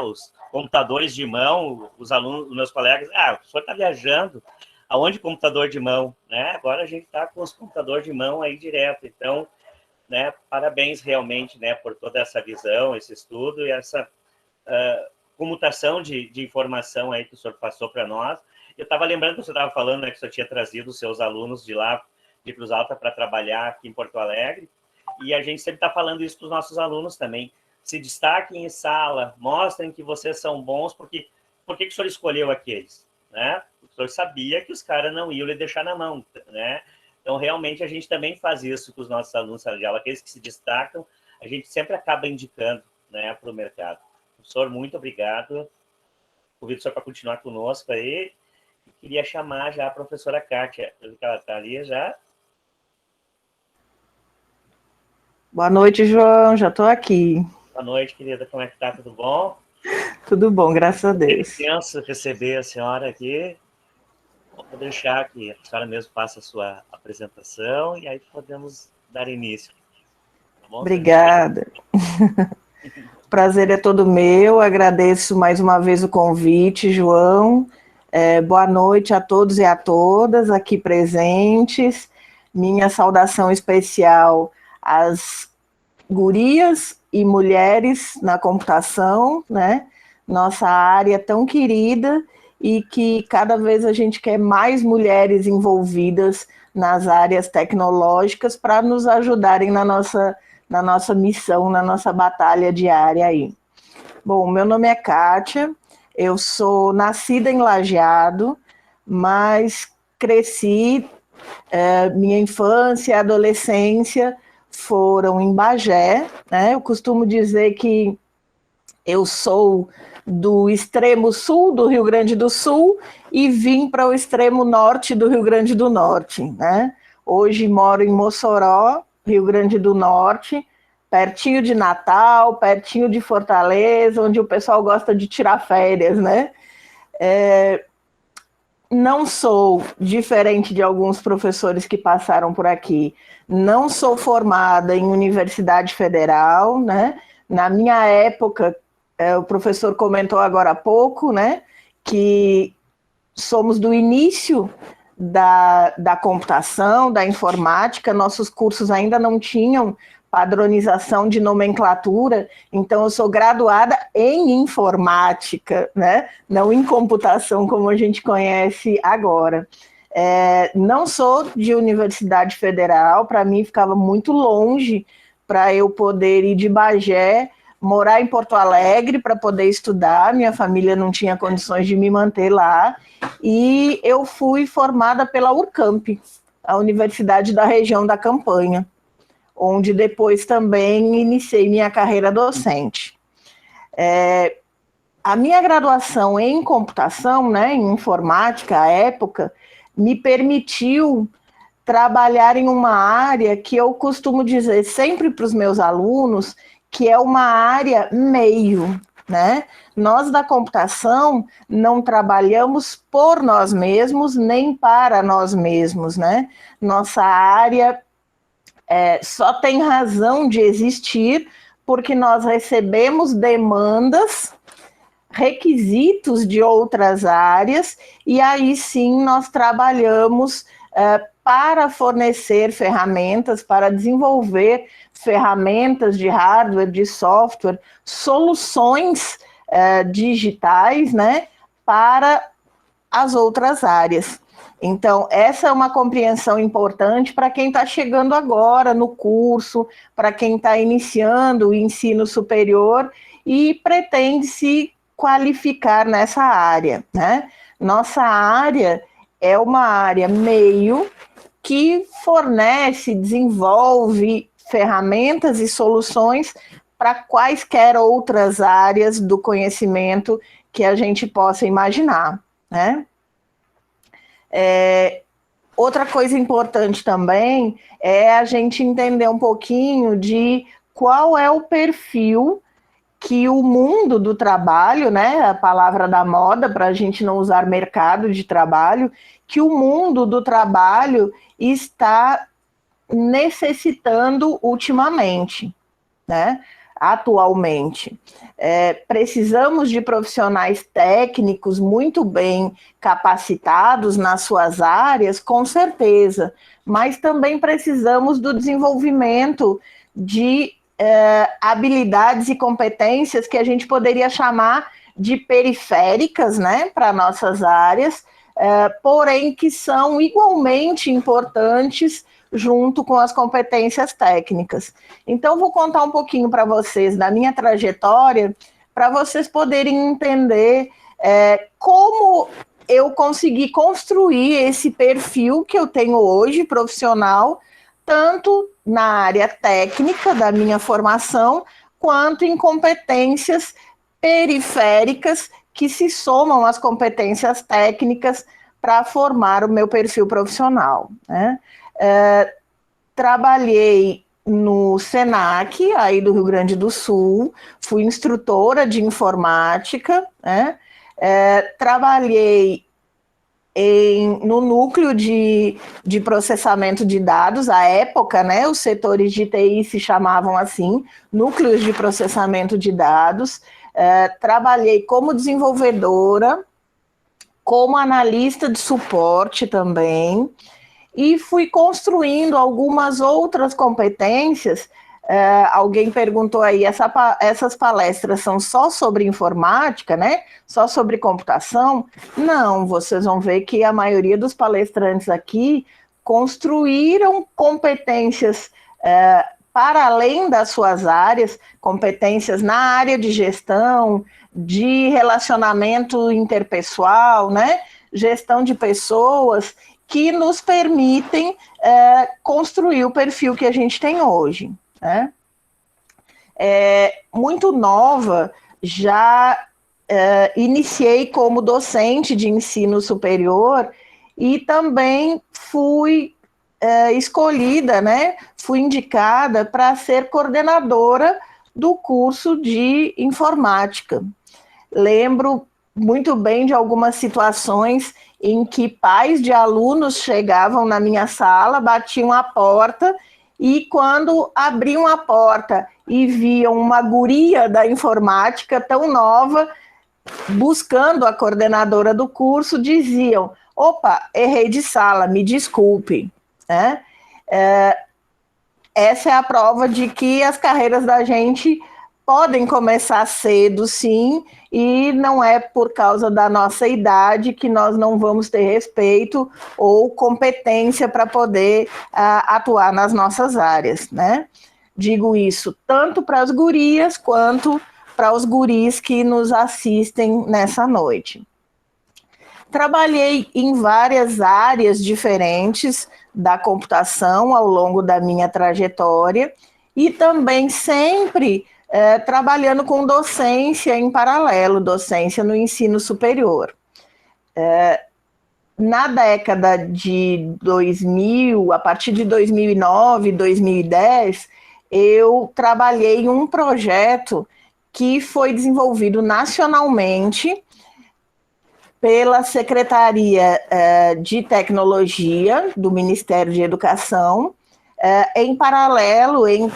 Os computadores de mão, os alunos, os meus colegas, o senhor está viajando, aonde computador de mão? Agora a gente está com os computadores de mão aí direto, então, parabéns realmente, por toda essa visão, esse estudo e essa comutação de informação aí que o senhor passou para nós. Eu estava lembrando que o senhor estava falando, que o senhor tinha trazido os seus alunos de lá, de Cruz Alta, para trabalhar aqui em Porto Alegre, e a gente sempre está falando isso para os nossos alunos também. Se destaquem em sala, mostrem que vocês são bons, porque por que o senhor escolheu aqueles? O senhor sabia que os caras não iam lhe deixar na mão, Então, realmente, a gente também faz isso com os nossos alunos de sala de aula, aqueles que se destacam, a gente sempre acaba indicando para o mercado. Professor, muito obrigado. Convido o senhor para continuar conosco aí. Queria chamar já a professora Kátia, que ela está ali já. Boa noite, João, já estou aqui. Boa noite, querida, como é que está? Tudo bom? Tudo bom, graças a Deus. É licença receber a senhora aqui. Vou deixar que a senhora mesmo faça a sua apresentação e aí podemos dar início. Tá bom? Obrigada. O prazer é todo meu, agradeço mais uma vez o convite, João. Boa noite a todos e a todas aqui presentes. Minha saudação especial às gurias e mulheres na computação, Nossa área tão querida e que cada vez a gente quer mais mulheres envolvidas nas áreas tecnológicas para nos ajudarem na nossa missão, na nossa batalha diária aí. Bom, meu nome é Kátia, eu sou nascida em Lajeado, mas cresci, minha infância e adolescência foram em Bagé, Eu costumo dizer que eu sou do extremo sul do Rio Grande do Sul e vim para o extremo norte do Rio Grande do Norte, Hoje moro em Mossoró, Rio Grande do Norte, pertinho de Natal, pertinho de Fortaleza, onde o pessoal gosta de tirar férias, Não sou, diferente de alguns professores que passaram por aqui, não sou formada em universidade federal, Na minha época, o professor comentou agora há pouco, que somos do início da computação, da informática, nossos cursos ainda não tinham padronização de nomenclatura, então eu sou graduada em informática, Não em computação como a gente conhece agora. Não sou de universidade federal, para mim ficava muito longe para eu poder ir de Bagé, morar em Porto Alegre para poder estudar, minha família não tinha condições de me manter lá, e eu fui formada pela Urcamp, a Universidade da Região da Campanha, onde depois também iniciei minha carreira docente. A minha graduação em computação, em informática, à época, me permitiu trabalhar em uma área que eu costumo dizer sempre para os meus alunos, que é uma área meio, Nós da computação não trabalhamos por nós mesmos, nem para nós mesmos, Nossa área só tem razão de existir porque nós recebemos demandas, requisitos de outras áreas, e aí sim nós trabalhamos para fornecer ferramentas, para desenvolver ferramentas de hardware, de software, soluções digitais, né, para as outras áreas. Então, essa é uma compreensão importante para quem está chegando agora no curso, para quem está iniciando o ensino superior e pretende se qualificar nessa área, né? Nossa área é uma área meio que fornece, desenvolve ferramentas e soluções para quaisquer outras áreas do conhecimento que a gente possa imaginar, né? Outra coisa importante também é a gente entender um pouquinho de qual é o perfil que o mundo do trabalho, né, a palavra da moda, para a gente não usar mercado de trabalho, que o mundo do trabalho está necessitando ultimamente, né, atualmente. Precisamos de profissionais técnicos muito bem capacitados nas suas áreas, com certeza, mas também precisamos do desenvolvimento de habilidades e competências que a gente poderia chamar de periféricas, né, para nossas áreas, porém que são igualmente importantes junto com as competências técnicas. Então, vou contar um pouquinho para vocês da minha trajetória, para vocês poderem entender como eu consegui construir esse perfil que eu tenho hoje, profissional, tanto na área técnica da minha formação, quanto em competências periféricas que se somam às competências técnicas para formar o meu perfil profissional, né? Trabalhei no SENAC, aí do Rio Grande do Sul, fui instrutora de informática, né? Trabalhei no núcleo de processamento de dados, à época, né, os setores de TI se chamavam assim, núcleos de processamento de dados, trabalhei como desenvolvedora, como analista de suporte também, e fui construindo algumas outras competências. Alguém perguntou aí, essas palestras são só sobre informática, né? Só sobre computação? Não, vocês vão ver que a maioria dos palestrantes aqui construíram competências para além das suas áreas, competências na área de gestão, de relacionamento interpessoal, né? Gestão de pessoas, que nos permitem construir o perfil que a gente tem hoje, né? Muito nova, já iniciei como docente de ensino superior e também fui escolhida, né? Fui indicada para ser coordenadora do curso de informática. Lembro muito bem de algumas situações em que pais de alunos chegavam na minha sala, batiam a porta, e quando abriam a porta e viam uma guria da informática tão nova, buscando a coordenadora do curso, diziam: opa, errei de sala, me desculpe, né? Essa é a prova de que as carreiras da gente podem começar cedo, sim, e não é por causa da nossa idade que nós não vamos ter respeito ou competência para poder atuar nas nossas áreas, né? Digo isso tanto para as gurias quanto para os guris que nos assistem nessa noite. Trabalhei em várias áreas diferentes da computação ao longo da minha trajetória e também sempre trabalhando com docência em paralelo, docência no ensino superior. Na década de 2000, a partir de 2009, 2010, eu trabalhei em um projeto que foi desenvolvido nacionalmente pela Secretaria de Tecnologia do Ministério de Educação, em paralelo, em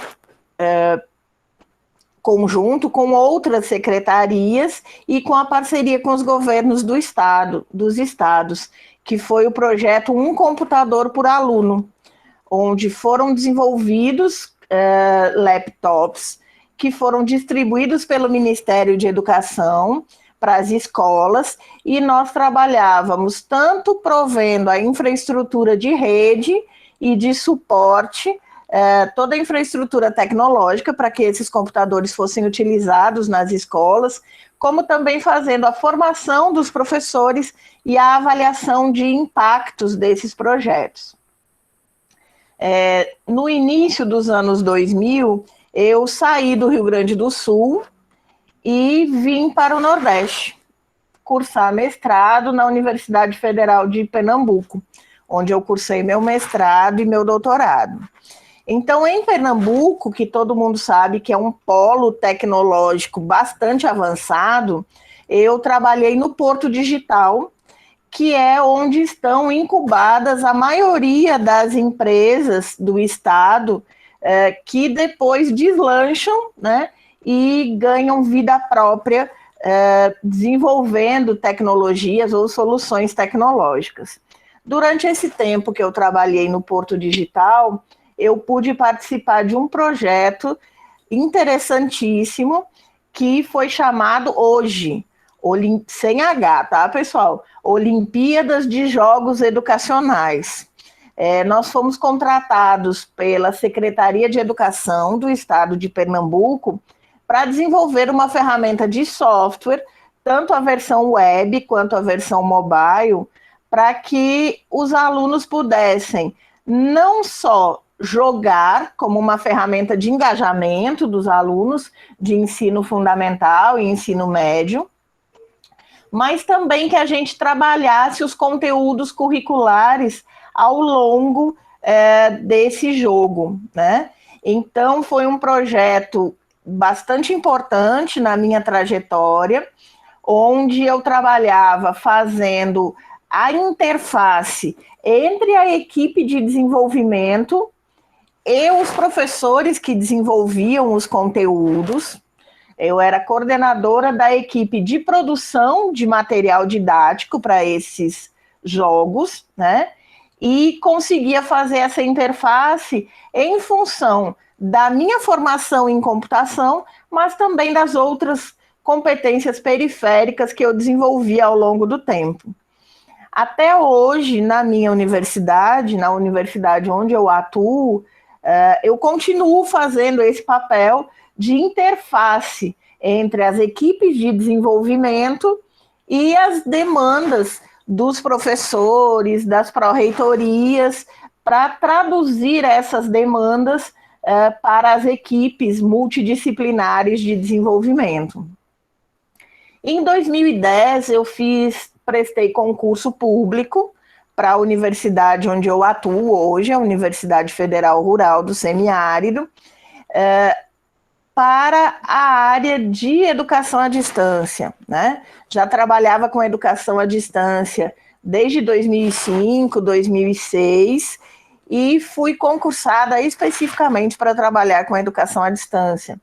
conjunto com outras secretarias e com a parceria com os governos dos estados, que foi o projeto Um Computador por Aluno, onde foram desenvolvidos laptops que foram distribuídos pelo Ministério de Educação para as escolas, e nós trabalhávamos tanto provendo a infraestrutura de rede e de suporte, toda a infraestrutura tecnológica para que esses computadores fossem utilizados nas escolas, como também fazendo a formação dos professores e a avaliação de impactos desses projetos. No início dos anos 2000, eu saí do Rio Grande do Sul e vim para o Nordeste, cursar mestrado na Universidade Federal de Pernambuco, onde eu cursei meu mestrado e meu doutorado. Então, em Pernambuco, que todo mundo sabe que é um polo tecnológico bastante avançado, eu trabalhei no Porto Digital, que é onde estão incubadas a maioria das empresas do estado, que depois deslancham, né, e ganham vida própria, desenvolvendo tecnologias ou soluções tecnológicas. Durante esse tempo que eu trabalhei no Porto Digital, eu pude participar de um projeto interessantíssimo que foi chamado hoje, sem H, tá, pessoal? Olimpíadas de Jogos Educacionais. Nós fomos contratados pela Secretaria de Educação do Estado de Pernambuco para desenvolver uma ferramenta de software, tanto a versão web quanto a versão mobile, para que os alunos pudessem não só jogar como uma ferramenta de engajamento dos alunos de ensino fundamental e ensino médio, mas também que a gente trabalhasse os conteúdos curriculares ao longo desse jogo, né? Então, foi um projeto bastante importante na minha trajetória, onde eu trabalhava fazendo a interface entre a equipe de desenvolvimento e os professores que desenvolviam os conteúdos. Eu era coordenadora da equipe de produção de material didático para esses jogos, né? E conseguia fazer essa interface em função da minha formação em computação, mas também das outras competências periféricas que eu desenvolvi ao longo do tempo. Até hoje, na minha universidade, na universidade onde eu atuo, eu continuo fazendo esse papel de interface entre as equipes de desenvolvimento e as demandas dos professores, das pró-reitorias, para traduzir essas demandas para as equipes multidisciplinares de desenvolvimento. Em 2010, eu prestei concurso público para a universidade onde eu atuo hoje, a Universidade Federal Rural do Semiárido, para a área de educação à distância, né? Já trabalhava com educação à distância desde 2005, 2006, e fui concursada especificamente para trabalhar com educação à distância.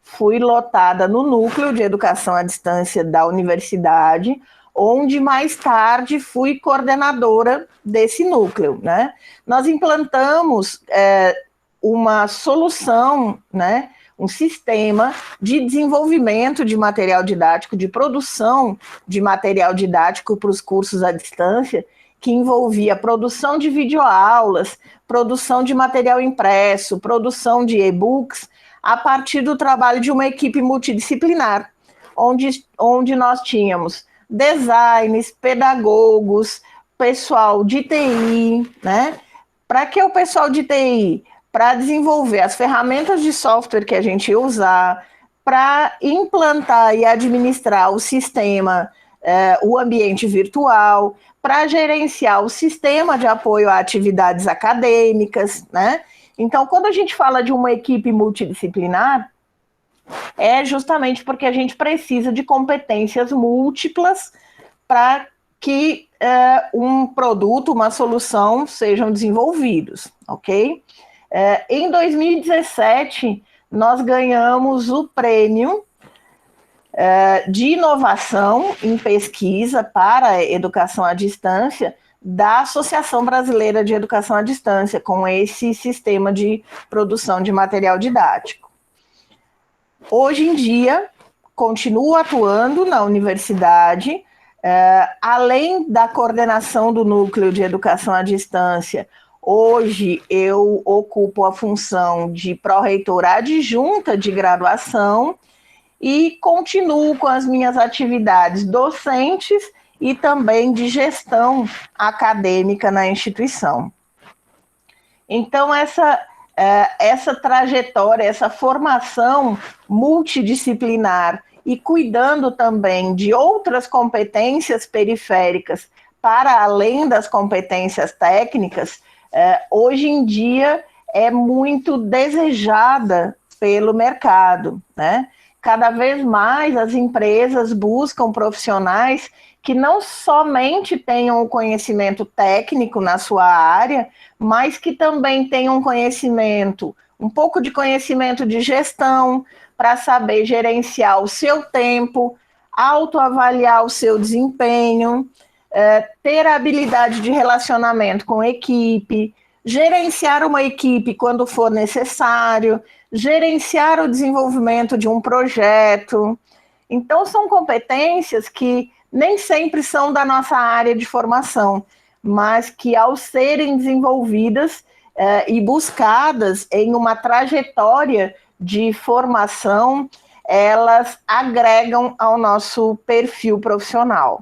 Fui lotada no núcleo de educação à distância da universidade, onde mais tarde fui coordenadora desse núcleo, né? Nós implantamos uma solução, né, um sistema de desenvolvimento de material didático, de produção de material didático para os cursos à distância, que envolvia produção de videoaulas, produção de material impresso, produção de e-books, a partir do trabalho de uma equipe multidisciplinar, onde nós tínhamos designers, pedagogos, pessoal de TI, né? Para que o pessoal de TI, para desenvolver as ferramentas de software que a gente ia usar, para implantar e administrar o sistema, o ambiente virtual, para gerenciar o sistema de apoio a atividades acadêmicas, né? Então, quando a gente fala de uma equipe multidisciplinar, é justamente porque a gente precisa de competências múltiplas para que um produto, uma solução sejam desenvolvidos, ok? Em 2017, nós ganhamos o prêmio de inovação em pesquisa para a educação à distância da Associação Brasileira de Educação à Distância, com esse sistema de produção de material didático. Hoje em dia, continuo atuando na universidade, além da coordenação do Núcleo de Educação à Distância. Hoje eu ocupo a função de pró-reitora adjunta de graduação e continuo com as minhas atividades docentes e também de gestão acadêmica na instituição. Então, essa trajetória, essa formação multidisciplinar e cuidando também de outras competências periféricas para além das competências técnicas, hoje em dia é muito desejada pelo mercado, né? Cada vez mais as empresas buscam profissionais que não somente tenham o conhecimento técnico na sua área, mas que também tenham conhecimento, um pouco de conhecimento de gestão, para saber gerenciar o seu tempo, autoavaliar o seu desempenho, ter a habilidade de relacionamento com equipe, gerenciar uma equipe quando for necessário, gerenciar o desenvolvimento de um projeto. Então, são competências que nem sempre são da nossa área de formação, mas que, ao serem desenvolvidas e buscadas em uma trajetória de formação, elas agregam ao nosso perfil profissional.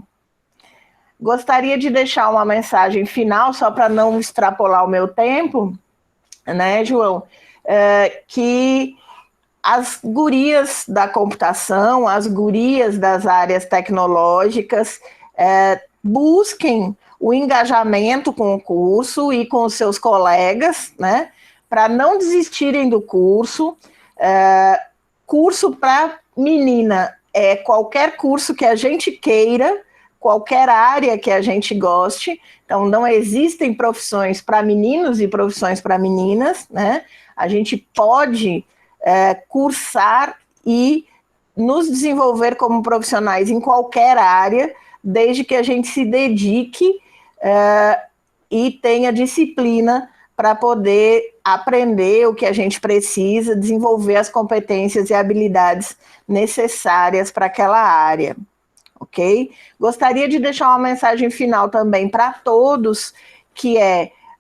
Gostaria de deixar uma mensagem final, só para não extrapolar o meu tempo, né, João? Que as gurias da computação, as gurias das áreas tecnológicas, busquem o engajamento com o curso e com os seus colegas, né, para não desistirem do curso. Curso para menina é qualquer curso que a gente queira, qualquer área que a gente goste. Então, não existem profissões para meninos e profissões para meninas, né? A gente pode cursar e nos desenvolver como profissionais em qualquer área, desde que a gente se dedique e tenha disciplina para poder aprender o que a gente precisa, desenvolver as competências e habilidades necessárias para aquela área. Ok? Gostaria de deixar uma mensagem final também para todos, que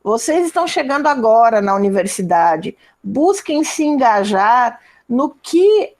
vocês estão chegando agora na universidade, busquem se engajar no que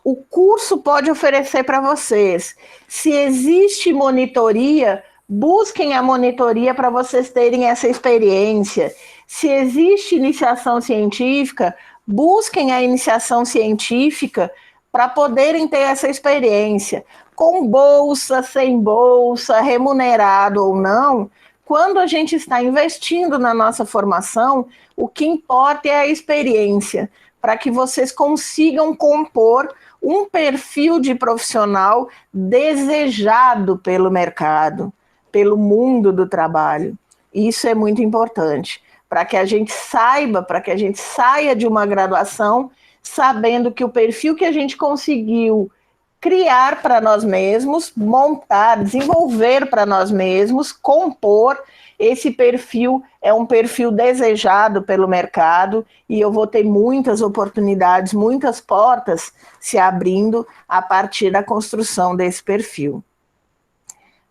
o curso pode oferecer para vocês. Se existe monitoria, busquem a monitoria para vocês terem essa experiência. Se existe iniciação científica, busquem a iniciação científica para poderem ter essa experiência. Com bolsa, sem bolsa, remunerado ou não, quando a gente está investindo na nossa formação, o que importa é a experiência, para que vocês consigam compor um perfil de profissional desejado pelo mercado, pelo mundo do trabalho. Isso é muito importante, para que a gente saiba, para que a gente saia de uma graduação sabendo que o perfil que a gente conseguiu criar para nós mesmos, montar, desenvolver para nós mesmos, compor, esse perfil é um perfil desejado pelo mercado e eu vou ter muitas oportunidades, muitas portas se abrindo a partir da construção desse perfil.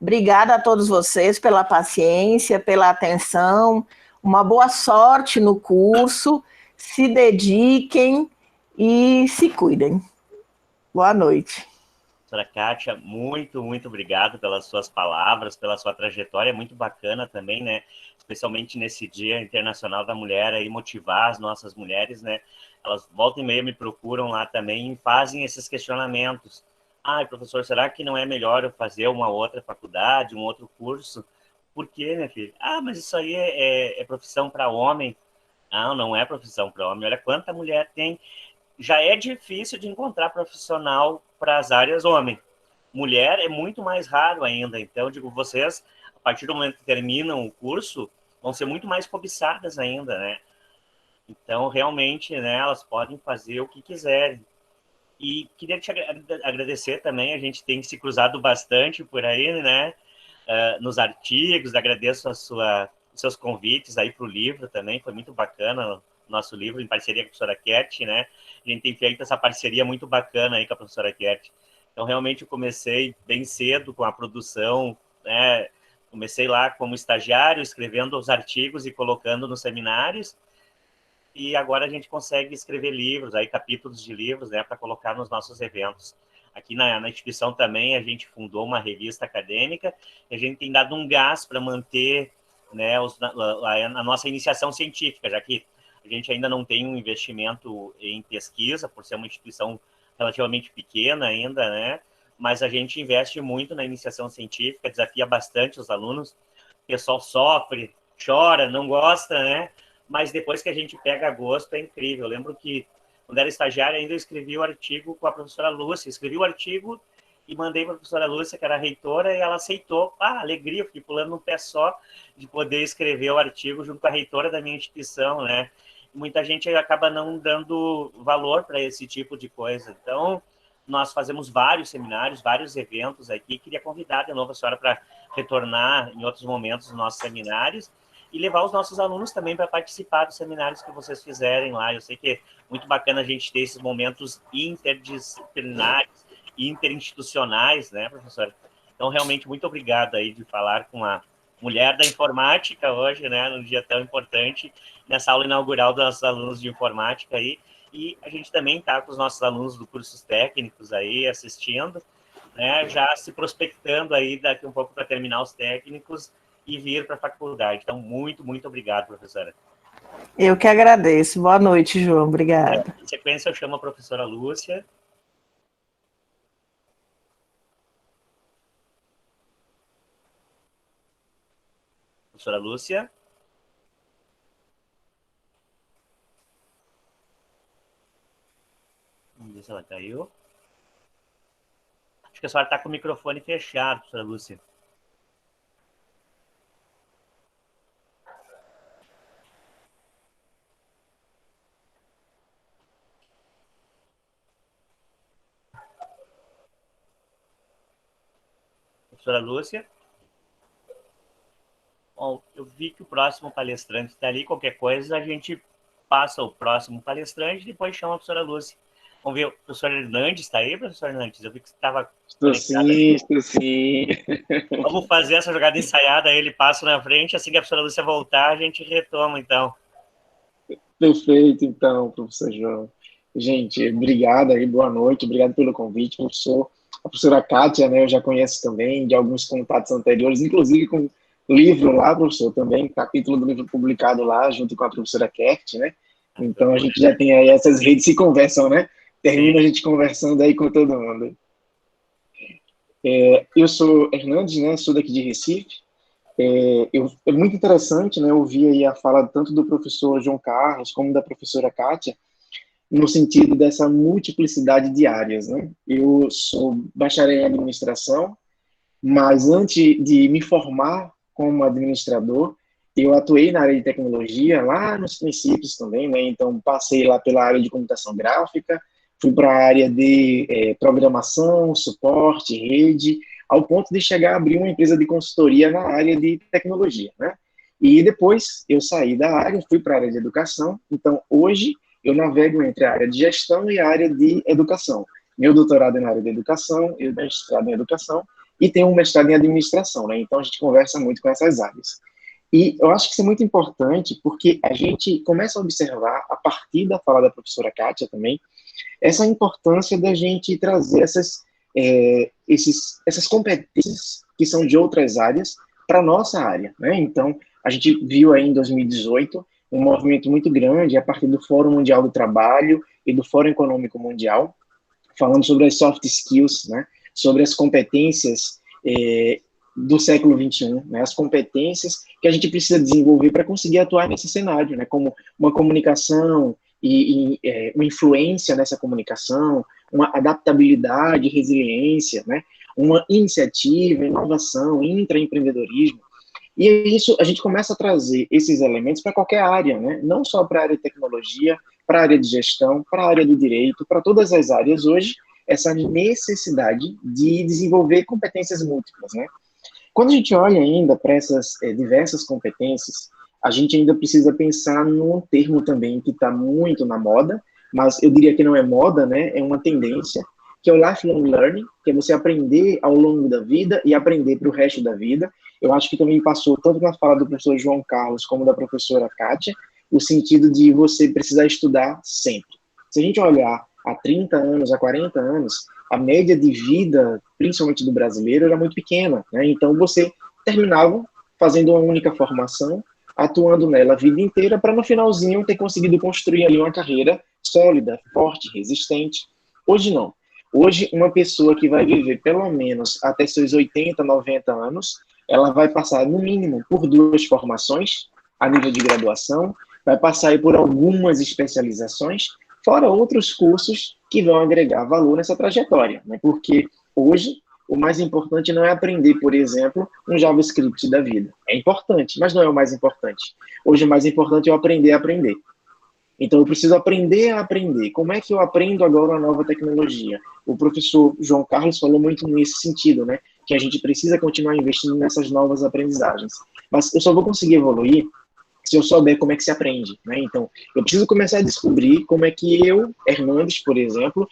Obrigada a todos vocês pela paciência, pela atenção, uma boa sorte no curso, se dediquem e se cuidem. Boa noite. Doutora Kátia, muito, muito obrigado pelas suas palavras, pela sua trajetória, é muito bacana também, né, especialmente nesse Dia Internacional da Mulher, aí motivar as nossas mulheres, né, elas voltam e meia me procuram lá também e fazem esses questionamentos. Professor, será que não é melhor eu fazer uma outra faculdade, um outro curso? Por quê, minha filha? Mas isso aí é profissão para homem. Não é profissão para homem, olha quanta mulher tem. Já é difícil de encontrar profissional para as áreas homem. Mulher é muito mais raro ainda. Então, digo, vocês, a partir do momento que terminam o curso, vão ser muito mais cobiçadas ainda, né? Então, realmente, né, elas podem fazer o que quiserem. E queria te agradecer também, a gente tem se cruzado bastante por aí, né? nos artigos, agradeço os seus convites aí para o livro também, foi muito bacana o nosso livro, em parceria com a professora Cat, né? A gente tem feito essa parceria muito bacana aí com a professora Cat. Então, realmente, eu comecei bem cedo com a produção, né? Comecei lá como estagiário, escrevendo os artigos e colocando nos seminários, e agora a gente consegue escrever livros, aí capítulos de livros, né, para colocar nos nossos eventos. Aqui na instituição também a gente fundou uma revista acadêmica e a gente tem dado um gás para manter, né, a nossa iniciação científica, já que a gente ainda não tem um investimento em pesquisa, por ser uma instituição relativamente pequena ainda, né? Mas a gente investe muito na iniciação científica, desafia bastante os alunos. O pessoal sofre, chora, não gosta, né? Mas depois que a gente pega gosto, é incrível. Eu lembro que, quando era estagiário, ainda eu escrevi o artigo com a professora Lúcia. Escrevi o artigo e mandei para a professora Lúcia, que era a reitora, e ela aceitou. Alegria, eu fiquei pulando num pé só de poder escrever o artigo junto com a reitora da minha instituição, né? Muita gente acaba não dando valor para esse tipo de coisa. Então, nós fazemos vários seminários, vários eventos aqui. Queria convidar de novo a senhora para retornar em outros momentos nos nossos seminários e levar os nossos alunos também para participar dos seminários que vocês fizerem lá. Eu sei que é muito bacana a gente ter esses momentos interdisciplinares, interinstitucionais, né, professora? Então, realmente, muito obrigado aí de falar com a mulher da informática hoje, né, num dia tão importante, nessa aula inaugural dos nossos alunos de informática aí. E a gente também está com os nossos alunos do cursos técnicos aí assistindo, né, já se prospectando aí daqui um pouco para terminar os técnicos e vir para a faculdade. Então, muito, muito obrigado, professora. Eu que agradeço. Boa noite, João. Obrigada. Em sequência, eu chamo a professora Lúcia. Professora Lúcia. Vamos ver se ela caiu. Acho que a senhora está com o microfone fechado, professora Lúcia. Professora Lúcia. Bom, eu vi que o próximo palestrante está ali. Qualquer coisa, a gente passa o próximo palestrante e depois chama a professora Lúcia. Vamos ver, o professor Hernandes está aí, professor Hernandes? Eu vi que você estava conectado. Estou sim. Vamos fazer essa jogada ensaiada, aí ele passa na frente, assim que a professora Lúcia voltar, a gente retoma, então. Perfeito, então, professor João. Gente, obrigado aí, boa noite, obrigado pelo convite, professor. A professora Kátia, né, eu já conheço também, de alguns contatos anteriores, inclusive com livro lá, professor, também, capítulo do livro publicado lá, junto com a professora Kert, né? Então, a gente já tem aí essas redes se conversam, né? Termina a gente conversando aí com todo mundo. Eu sou Hernandes, né? Sou daqui de Recife. É muito interessante, né? Ouvir aí a fala tanto do professor João Carlos como da professora Kátia, no sentido dessa multiplicidade de áreas, né? Eu sou bacharel em administração, mas antes de me formar como administrador, eu atuei na área de tecnologia, lá nos princípios também, né? Então, passei lá pela área de computação gráfica, fui para a área de programação, suporte, rede, ao ponto de chegar a abrir uma empresa de consultoria na área de tecnologia, né? E depois eu saí da área, fui para a área de educação, então hoje eu navego entre a área de gestão e a área de educação. Meu doutorado é na área de educação, eu mestrado em educação, e tenho um mestrado em administração, né? Então a gente conversa muito com essas áreas. E eu acho que isso é muito importante, porque a gente começa a observar, a partir da fala da professora Kátia também, essa importância da gente trazer essas competências que são de outras áreas para a nossa área, né? Então, a gente viu aí em 2018 um movimento muito grande a partir do Fórum Mundial do Trabalho e do Fórum Econômico Mundial, falando sobre as soft skills, né? Sobre as competências do século XXI, né? As competências que a gente precisa desenvolver para conseguir atuar nesse cenário, né? Como uma comunicação e uma influência nessa comunicação, uma adaptabilidade, resiliência, né? Uma iniciativa, inovação, intraempreendedorismo. E é isso, a gente começa a trazer esses elementos para qualquer área, né? Não só para a área de tecnologia, para a área de gestão, para a área do direito, para todas as áreas hoje, essa necessidade de desenvolver competências múltiplas, né? Quando a gente olha ainda para essas diversas competências, a gente ainda precisa pensar num termo também que está muito na moda, mas eu diria que não é moda, né? É uma tendência, que é o lifelong learning, que é você aprender ao longo da vida e aprender para o resto da vida. Eu acho que também passou, tanto na fala do professor João Carlos como da professora Kátia, o sentido de você precisar estudar sempre. Se a gente olhar há 30 anos, há 40 anos, a média de vida, principalmente do brasileiro, era muito pequena, né? Então, você terminava fazendo uma única formação, atuando nela a vida inteira, para no finalzinho ter conseguido construir ali uma carreira sólida, forte, resistente. Hoje não. Hoje, uma pessoa que vai viver pelo menos até seus 80, 90 anos, ela vai passar, no mínimo, por 2 formações, a nível de graduação, vai passar aí por algumas especializações, fora outros cursos que vão agregar valor nessa trajetória, né? Porque hoje o mais importante não é aprender, por exemplo, um JavaScript da vida. É importante, mas não é o mais importante. Hoje o mais importante é eu aprender a aprender. Então eu preciso aprender a aprender. Como é que eu aprendo agora uma nova tecnologia? O professor João Carlos falou muito nesse sentido, né? Que a gente precisa continuar investindo nessas novas aprendizagens. Mas eu só vou conseguir evoluir se eu souber como é que se aprende, né? Então, eu preciso começar a descobrir como é que eu, Hernandes, por exemplo,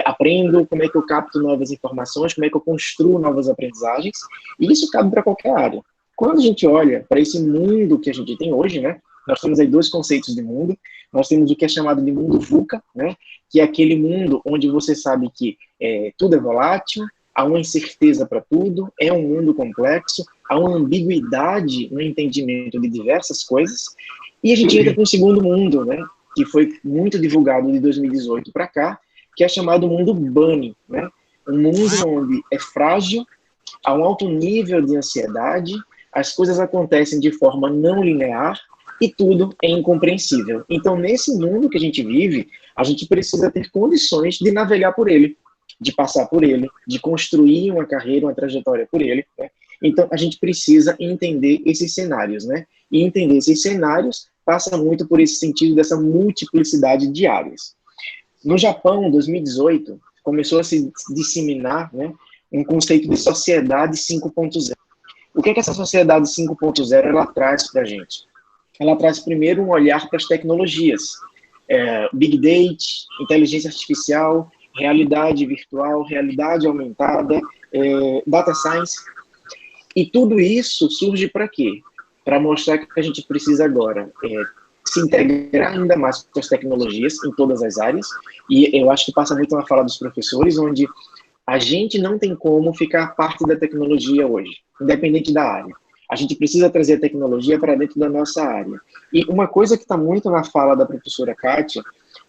aprendo, como é que eu capto novas informações, como é que eu construo novas aprendizagens, e isso cabe para qualquer área. Quando a gente olha para esse mundo que a gente tem hoje, né? Nós temos aí 2 conceitos de mundo. Nós temos o que é chamado de mundo VUCA, né? Que é aquele mundo onde você sabe que tudo é volátil, há uma incerteza para tudo, é um mundo complexo, há uma ambiguidade no entendimento de diversas coisas, e a gente entra para um segundo mundo, né, que foi muito divulgado de 2018 para cá, que é chamado mundo bunny, né, um mundo onde é frágil, há um alto nível de ansiedade, as coisas acontecem de forma não linear, e tudo é incompreensível. Então, nesse mundo que a gente vive, a gente precisa ter condições de navegar por ele, de passar por ele, de construir uma carreira, uma trajetória por ele, né? Então, a gente precisa entender esses cenários, né? E entender esses cenários passa muito por esse sentido dessa multiplicidade de áreas. No Japão, em 2018, começou a se disseminar, né, um conceito de sociedade 5.0. O que é que essa sociedade 5.0 ela traz para a gente? Ela traz, primeiro, um olhar para as tecnologias. Big Data, inteligência artificial, realidade virtual, realidade aumentada, data science. E tudo isso surge para quê? Para mostrar que a gente precisa agora se integrar ainda mais com as tecnologias em todas as áreas. E eu acho que passa muito na fala dos professores, onde a gente não tem como ficar parte da tecnologia hoje, independente da área. A gente precisa trazer a tecnologia para dentro da nossa área. E uma coisa que está muito na fala da professora Kátia,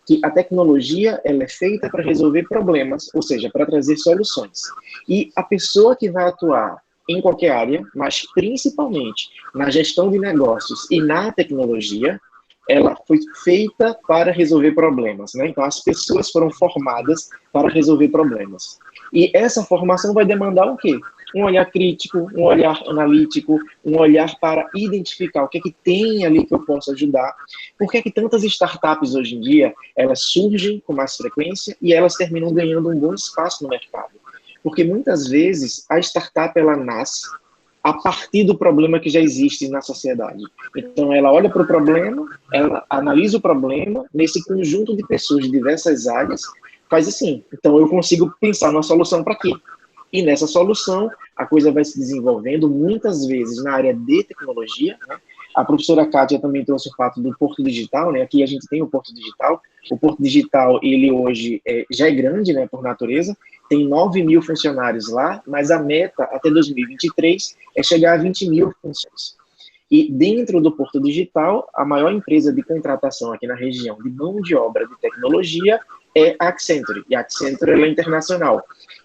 que a tecnologia ela é feita para resolver problemas, ou seja, para trazer soluções. E a pessoa que vai atuar em qualquer área, mas principalmente na gestão de negócios e na tecnologia, ela foi feita para resolver problemas, né? Então, as pessoas foram formadas para resolver problemas. E essa formação vai demandar o quê? Um olhar crítico, um olhar analítico, um olhar para identificar o que é que tem ali que eu posso ajudar. Por que é que tantas startups hoje em dia, elas surgem com mais frequência e elas terminam ganhando um bom espaço no mercado? Porque muitas vezes a startup ela nasce a partir do problema que já existe na sociedade. Então, ela olha para o problema, ela analisa o problema, nesse conjunto de pessoas de diversas áreas, faz assim, então eu consigo pensar numa solução para quê? E nessa solução, a coisa vai se desenvolvendo, muitas vezes na área de tecnologia, né? A professora Kátia também trouxe o fato do Porto Digital, né? Aqui a gente tem o Porto Digital. O Porto Digital, ele hoje já é grande, né, por natureza, tem 9 mil funcionários lá, mas a meta até 2023 é chegar a 20 mil funcionários. E dentro do Porto Digital, a maior empresa de contratação aqui na região de mão de obra de tecnologia é a Accenture, e a Accenture ela é internacional.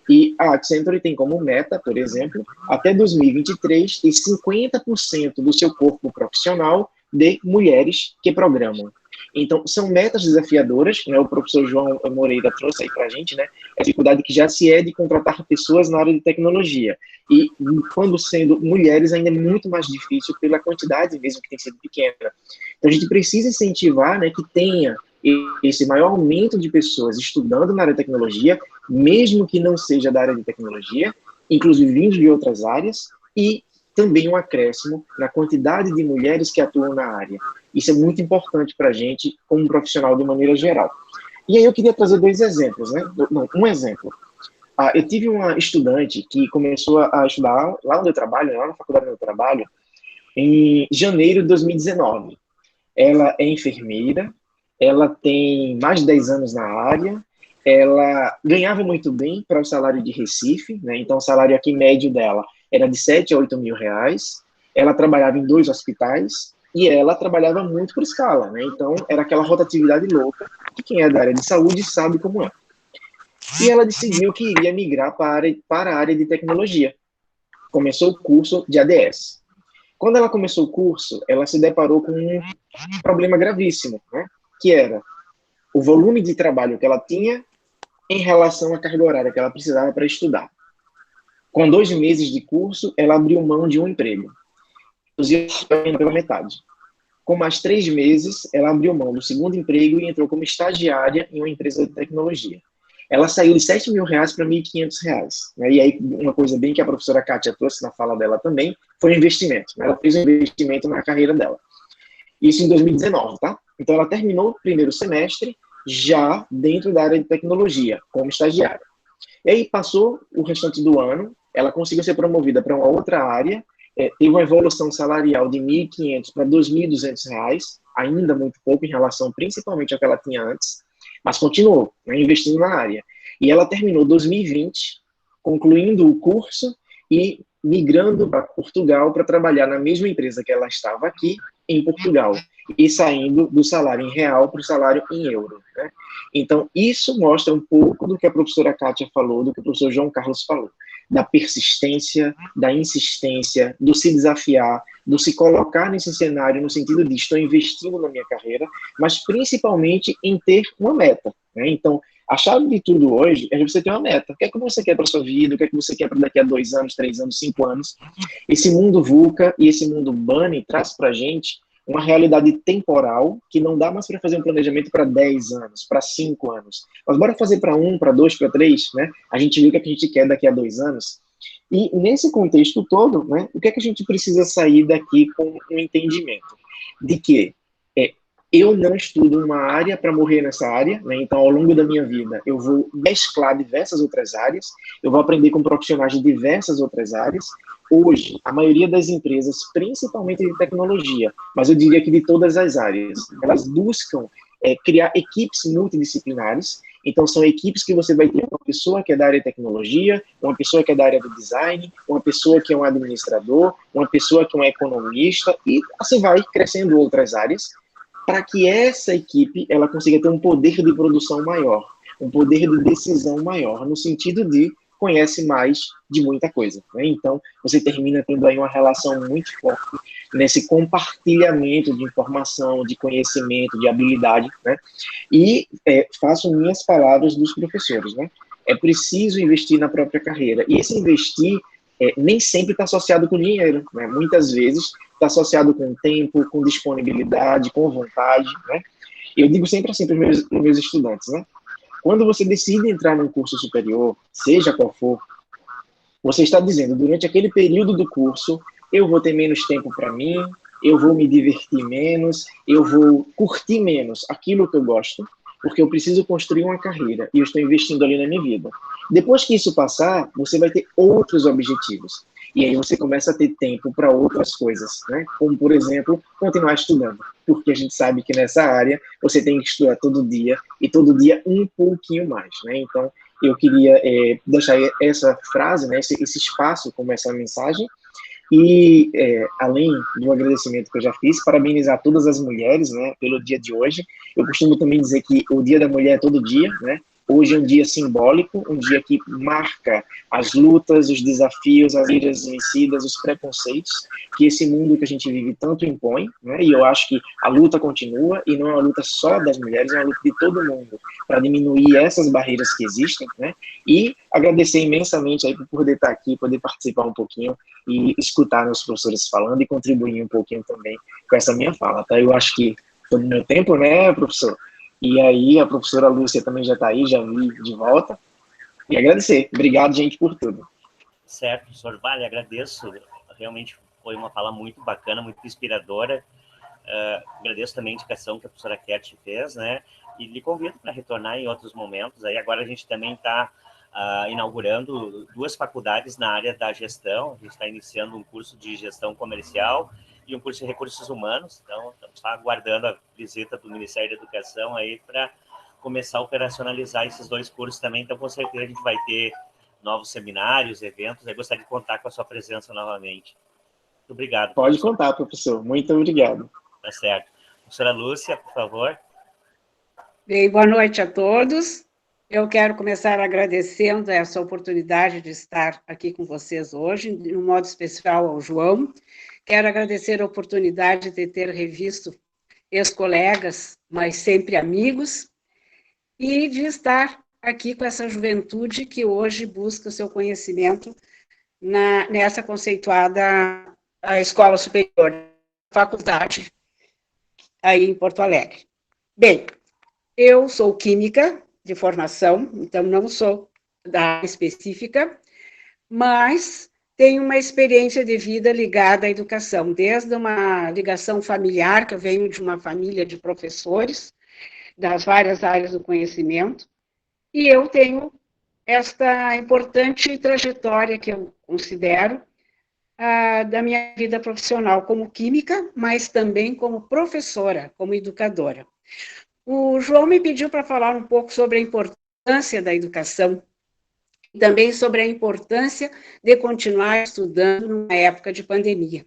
E a Accenture tem como meta, por exemplo, até 2023, ter 50% do seu corpo profissional de mulheres que programam. Então, são metas desafiadoras, né? O professor João Moreira trouxe aí para a gente, né? A dificuldade que já se é de contratar pessoas na área de tecnologia. E, quando sendo mulheres, ainda é muito mais difícil pela quantidade, mesmo que tem sido pequena. Então, a gente precisa incentivar, né, que tenha esse maior aumento de pessoas estudando na área de tecnologia, mesmo que não seja da área de tecnologia, inclusive vindo de outras áreas, e também um acréscimo na quantidade de mulheres que atuam na área. Isso é muito importante para a gente, como profissional de maneira geral. E aí eu queria trazer dois exemplos, né? Não, um exemplo. Eu tive uma estudante que começou a estudar lá onde eu trabalho, lá na faculdade onde eu trabalho, em janeiro de 2019. Ela é enfermeira, ela tem mais de 10 anos na área, ela ganhava muito bem para o salário de Recife, né? Então o salário aqui médio dela era de 7 a 8 mil reais, ela trabalhava em 2 hospitais e ela trabalhava muito por escala, né? Então era aquela rotatividade louca que quem é da área de saúde sabe como é. E ela decidiu que iria migrar para a área de tecnologia. Começou o curso de ADS. Quando ela começou o curso, ela se deparou com um problema gravíssimo, né? Que era o volume de trabalho que ela tinha em relação à carga horária que ela precisava para estudar. Com 2 meses de curso, ela abriu mão de um emprego, inclusive pela metade. Com mais 3 meses, ela abriu mão do segundo emprego e entrou como estagiária em uma empresa de tecnologia. Ela saiu de 7 mil reais para 1.500 reais. Né? E aí, uma coisa bem que a professora Kátia trouxe na fala dela também, foi um investimento. Né? Ela fez um investimento na carreira dela. Isso em 2019, tá? Então, ela terminou o primeiro semestre já dentro da área de tecnologia, como estagiária. E aí, passou o restante do ano, ela conseguiu ser promovida para uma outra área, teve uma evolução salarial de 1.500 para 2.200 reais, ainda muito pouco em relação principalmente ao que ela tinha antes, mas continuou, né, investindo na área. E ela terminou 2020, concluindo o curso e migrando para Portugal para trabalhar na mesma empresa que ela estava aqui, em Portugal, e saindo do salário em real para o salário em euro. Né? Então, isso mostra um pouco do que a professora Kátia falou, do que o professor João Carlos falou, da persistência, da insistência, do se desafiar, do se colocar nesse cenário no sentido de estou investindo na minha carreira, mas principalmente em ter uma meta. Né? Então, a chave de tudo hoje é você ter uma meta. O que é que você quer para a sua vida? O que é que você quer para daqui a 2 anos, 3 anos, 5 anos? Esse mundo VUCA e esse mundo Bunny traz para a gente uma realidade temporal que não dá mais para fazer um planejamento para 10 anos, para 5 anos. Mas bora fazer para 1, para 2, para 3, né? A gente viu o que a gente quer daqui a 2 anos. E nesse contexto todo, né, o que é que a gente precisa sair daqui com um entendimento? De que eu não estudo uma área para morrer nessa área, né? Então, ao longo da minha vida, eu vou mesclar diversas outras áreas, eu vou aprender com profissionais de diversas outras áreas. Hoje, a maioria das empresas, principalmente de tecnologia, mas eu diria que de todas as áreas, elas buscam criar equipes multidisciplinares. Então, são equipes que você vai ter uma pessoa que é da área de tecnologia, uma pessoa que é da área do design, uma pessoa que é um administrador, uma pessoa que é um economista, e assim vai crescendo outras áreas, para que essa equipe ela consiga ter um poder de produção maior, um poder de decisão maior, no sentido de conhece mais de muita coisa. Né? Então, você termina tendo aí uma relação muito forte nesse compartilhamento de informação, de conhecimento, de habilidade. Né? E faço minhas palavras dos professores. Né? É preciso investir na própria carreira. E esse investir nem sempre está associado com dinheiro. Né? Muitas vezes está associado com tempo, com disponibilidade, com vontade. Né? Eu digo sempre assim para os meus estudantes, né? Quando você decide entrar num curso superior, seja qual for, você está dizendo, durante aquele período do curso, eu vou ter menos tempo para mim, eu vou me divertir menos, eu vou curtir menos aquilo que eu gosto, porque eu preciso construir uma carreira e eu estou investindo ali na minha vida. Depois que isso passar, você vai ter outros objetivos. E aí você começa a ter tempo para outras coisas, né? Como, por exemplo, continuar estudando. Porque a gente sabe que nessa área você tem que estudar todo dia, e todo dia um pouquinho mais, né? Então, eu queria deixar essa frase, né, esse espaço como essa mensagem, e além do agradecimento que eu já fiz, parabenizar todas as mulheres, né, pelo dia de hoje. Eu costumo também dizer que o Dia da Mulher é todo dia, né? Hoje é um dia simbólico, um dia que marca as lutas, os desafios, as iras vencidas, os preconceitos que esse mundo que a gente vive tanto impõe, né? E eu acho que a luta continua, e não é uma luta só das mulheres, é uma luta de todo mundo, para diminuir essas barreiras que existem, né? E agradecer imensamente aí por poder estar aqui, poder participar um pouquinho e escutar meus professores falando e contribuir um pouquinho também com essa minha fala, tá? Eu acho que todo o meu tempo, né, professor? E aí, a professora Lúcia também já está aí, já vi de volta. E agradecer. Obrigado, gente, por tudo. Certo, professor Vale, agradeço. Realmente foi uma fala muito bacana, muito inspiradora. Agradeço também a indicação que a professora Cat fez, né? E lhe convido para retornar em outros momentos. Aí agora a gente também está inaugurando 2 faculdades na área da gestão. A gente está iniciando um curso de gestão comercial e um curso de recursos humanos. Então, estamos aguardando a visita do Ministério da Educação aí para começar a operacionalizar esses 2 cursos também. Então, com certeza, a gente vai ter novos seminários, eventos. Eu gostaria de contar com a sua presença novamente. Muito obrigado. Pode contar, professor. Muito obrigado. Tá certo. Professora Lúcia, por favor. Bem, boa noite a todos. Eu quero começar agradecendo essa oportunidade de estar aqui com vocês hoje, de um modo especial ao João. Quero agradecer a oportunidade de ter revisto ex-colegas, mas sempre amigos, e de estar aqui com essa juventude que hoje busca o seu conhecimento nessa conceituada a Escola Superior, faculdade, aí em Porto Alegre. Bem, eu sou química de formação, então não sou da área específica, mas tenho uma experiência de vida ligada à educação, desde uma ligação familiar, que eu venho de uma família de professores, das várias áreas do conhecimento, e eu tenho esta importante trajetória que eu considero da minha vida profissional como química, mas também como professora, como educadora. O João me pediu para falar um pouco sobre a importância da educação, e também sobre a importância de continuar estudando numa época de pandemia.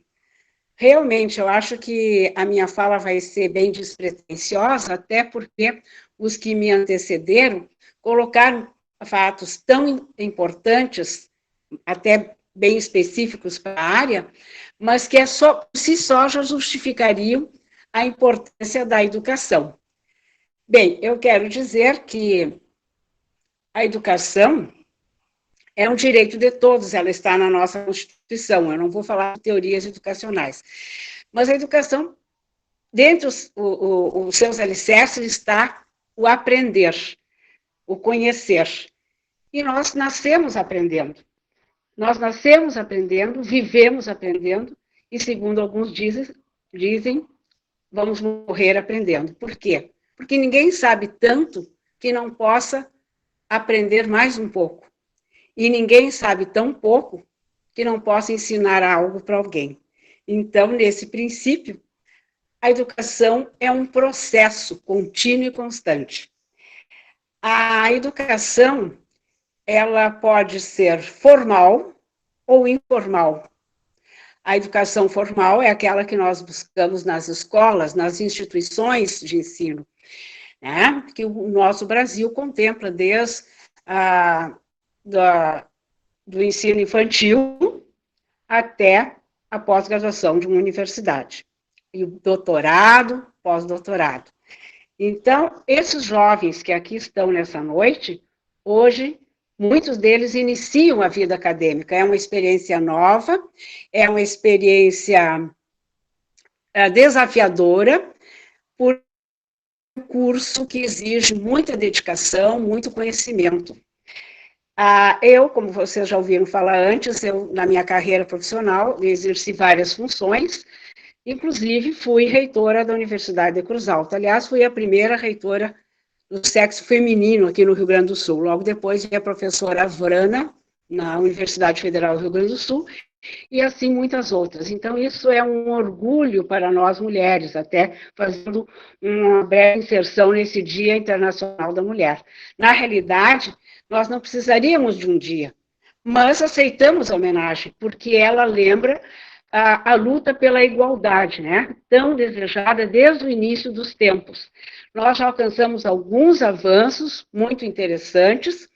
Realmente, eu acho que a minha fala vai ser bem despretensiosa, até porque os que me antecederam colocaram fatos tão importantes, até bem específicos para a área, mas que por si só já justificariam a importância da educação. Bem, eu quero dizer que a educação é um direito de todos, ela está na nossa Constituição, eu não vou falar de teorias educacionais, mas a educação, dentre os seus alicerces, está o aprender, o conhecer, e nós nascemos aprendendo, vivemos aprendendo, e segundo alguns dizem, vamos morrer aprendendo. Por quê? Porque ninguém sabe tanto que não possa aprender mais um pouco. E ninguém sabe tão pouco que não possa ensinar algo para alguém. Então, nesse princípio, a educação é um processo contínuo e constante. A educação, ela pode ser formal ou informal. A educação formal é aquela que nós buscamos nas escolas, nas instituições de ensino, né? Que o nosso Brasil contempla desde do ensino infantil até a pós-graduação de uma universidade, e o doutorado, pós-doutorado. Então, esses jovens que aqui estão nessa noite, hoje, muitos deles iniciam a vida acadêmica, é uma experiência nova, é uma experiência desafiadora, por um curso que exige muita dedicação, muito conhecimento. Eu, como vocês já ouviram falar antes, na minha carreira profissional, exerci várias funções, inclusive fui reitora da Universidade de Cruz Alta. Aliás, fui a primeira reitora do sexo feminino aqui no Rio Grande do Sul. Logo depois, veio a professora Vrana, na Universidade Federal do Rio Grande do Sul, e assim muitas outras. Então, isso é um orgulho para nós mulheres, até fazendo uma breve inserção nesse Dia Internacional da Mulher. Na realidade, nós não precisaríamos de um dia, mas aceitamos a homenagem, porque ela lembra a luta pela igualdade, né? Tão desejada desde o início dos tempos. Nós já alcançamos alguns avanços muito interessantes,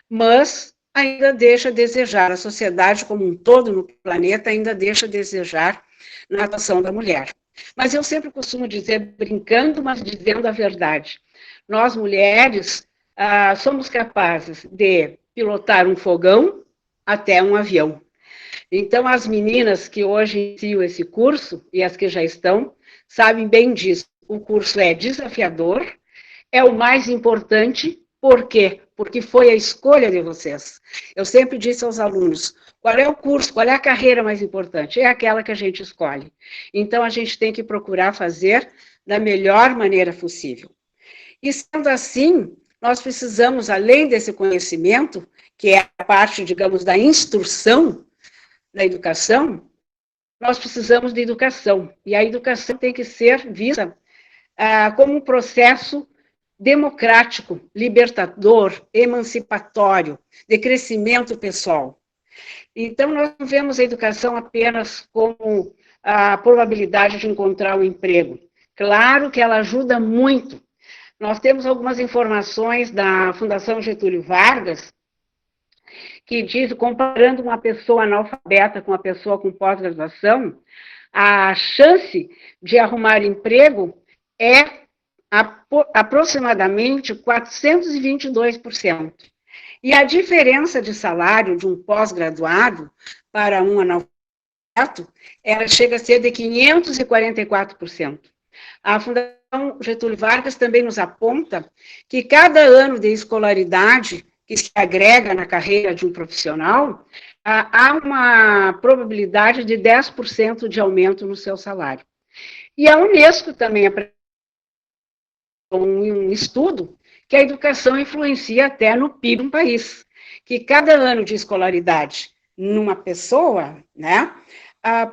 mas ainda deixa a desejar, a sociedade como um todo no planeta ainda deixa a desejar na atuação da mulher. Mas eu sempre costumo dizer, brincando, mas dizendo a verdade, nós mulheres somos capazes de pilotar um fogão até um avião. Então, as meninas que hoje iniciam esse curso, e as que já estão, sabem bem disso. O curso é desafiador, é o mais importante, Por quê? Porque foi a escolha de vocês. Eu sempre disse aos alunos, qual é o curso, qual é a carreira mais importante? É aquela que a gente escolhe. Então, a gente tem que procurar fazer da melhor maneira possível. E sendo assim, nós precisamos, além desse conhecimento, que é a parte, digamos, da instrução da educação, nós precisamos de educação. E a educação tem que ser vista como um processo democrático, libertador, emancipatório, de crescimento pessoal. Então, nós não vemos a educação apenas como a probabilidade de encontrar um emprego. Claro que ela ajuda muito. Nós temos algumas informações da Fundação Getúlio Vargas, que diz, comparando uma pessoa analfabeta com uma pessoa com pós-graduação, a chance de arrumar emprego é aproximadamente 422%. E a diferença de salário de um pós-graduado para um analfabeto, ela chega a ser de 544%. A Fundação Getúlio Vargas também nos aponta que cada ano de escolaridade que se agrega na carreira de um profissional, há uma probabilidade de 10% de aumento no seu salário. E a Unesco também apresentou um estudo que a educação influencia até no PIB de um país, que cada ano de escolaridade numa pessoa, né,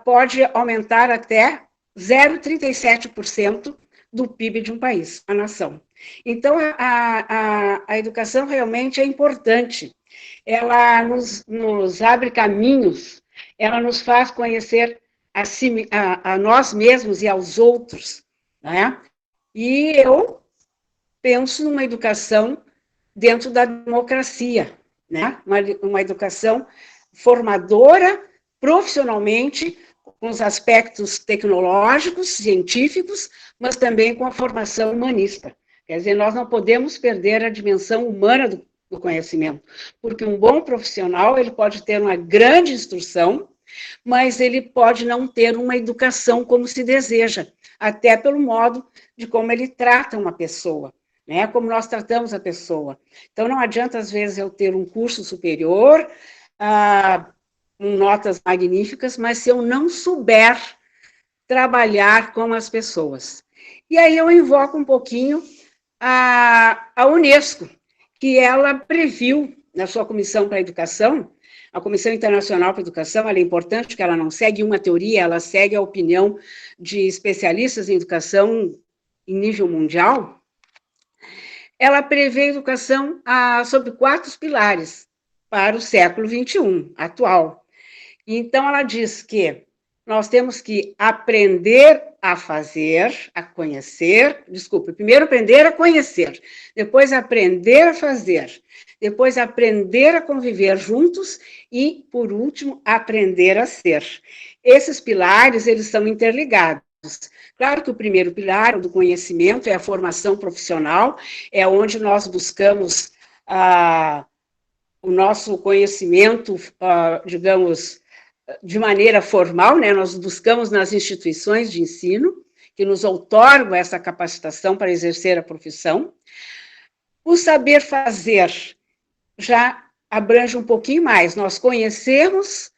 pode aumentar até 0,37% do PIB de um país, uma nação. Então, a educação realmente é importante. Ela nos abre caminhos, ela nos faz conhecer a nós mesmos e aos outros, né? E eu penso numa educação dentro da democracia, né? Uma educação formadora profissionalmente, com os aspectos tecnológicos, científicos, mas também com a formação humanista. Quer dizer, nós não podemos perder a dimensão humana do conhecimento, porque um bom profissional, ele pode ter uma grande instrução, mas ele pode não ter uma educação como se deseja, até pelo modo de como ele trata uma pessoa, né? Como nós tratamos a pessoa. Então, não adianta, às vezes, eu ter um curso superior, com notas magníficas, mas se eu não souber trabalhar com as pessoas. E aí eu invoco um pouquinho a Unesco, que ela previu, na sua Comissão para a Educação, a Comissão Internacional para a Educação, ela é importante, porque ela não segue uma teoria, ela segue a opinião de especialistas em educação em nível mundial. Ela prevê a educação sob 4 pilares para o século XXI, atual. Então, ela diz que nós temos que aprender a fazer, a conhecer, primeiro aprender a conhecer, depois aprender a fazer, depois aprender a conviver juntos e, por último, aprender a ser. Esses pilares, eles são interligados. Claro que o primeiro pilar, o do conhecimento, é a formação profissional, é onde nós buscamos o nosso conhecimento, digamos, de maneira formal, né? Nós buscamos nas instituições de ensino, que nos outorgam essa capacitação para exercer a profissão. O saber fazer já abrange um pouquinho mais, nós conhecemos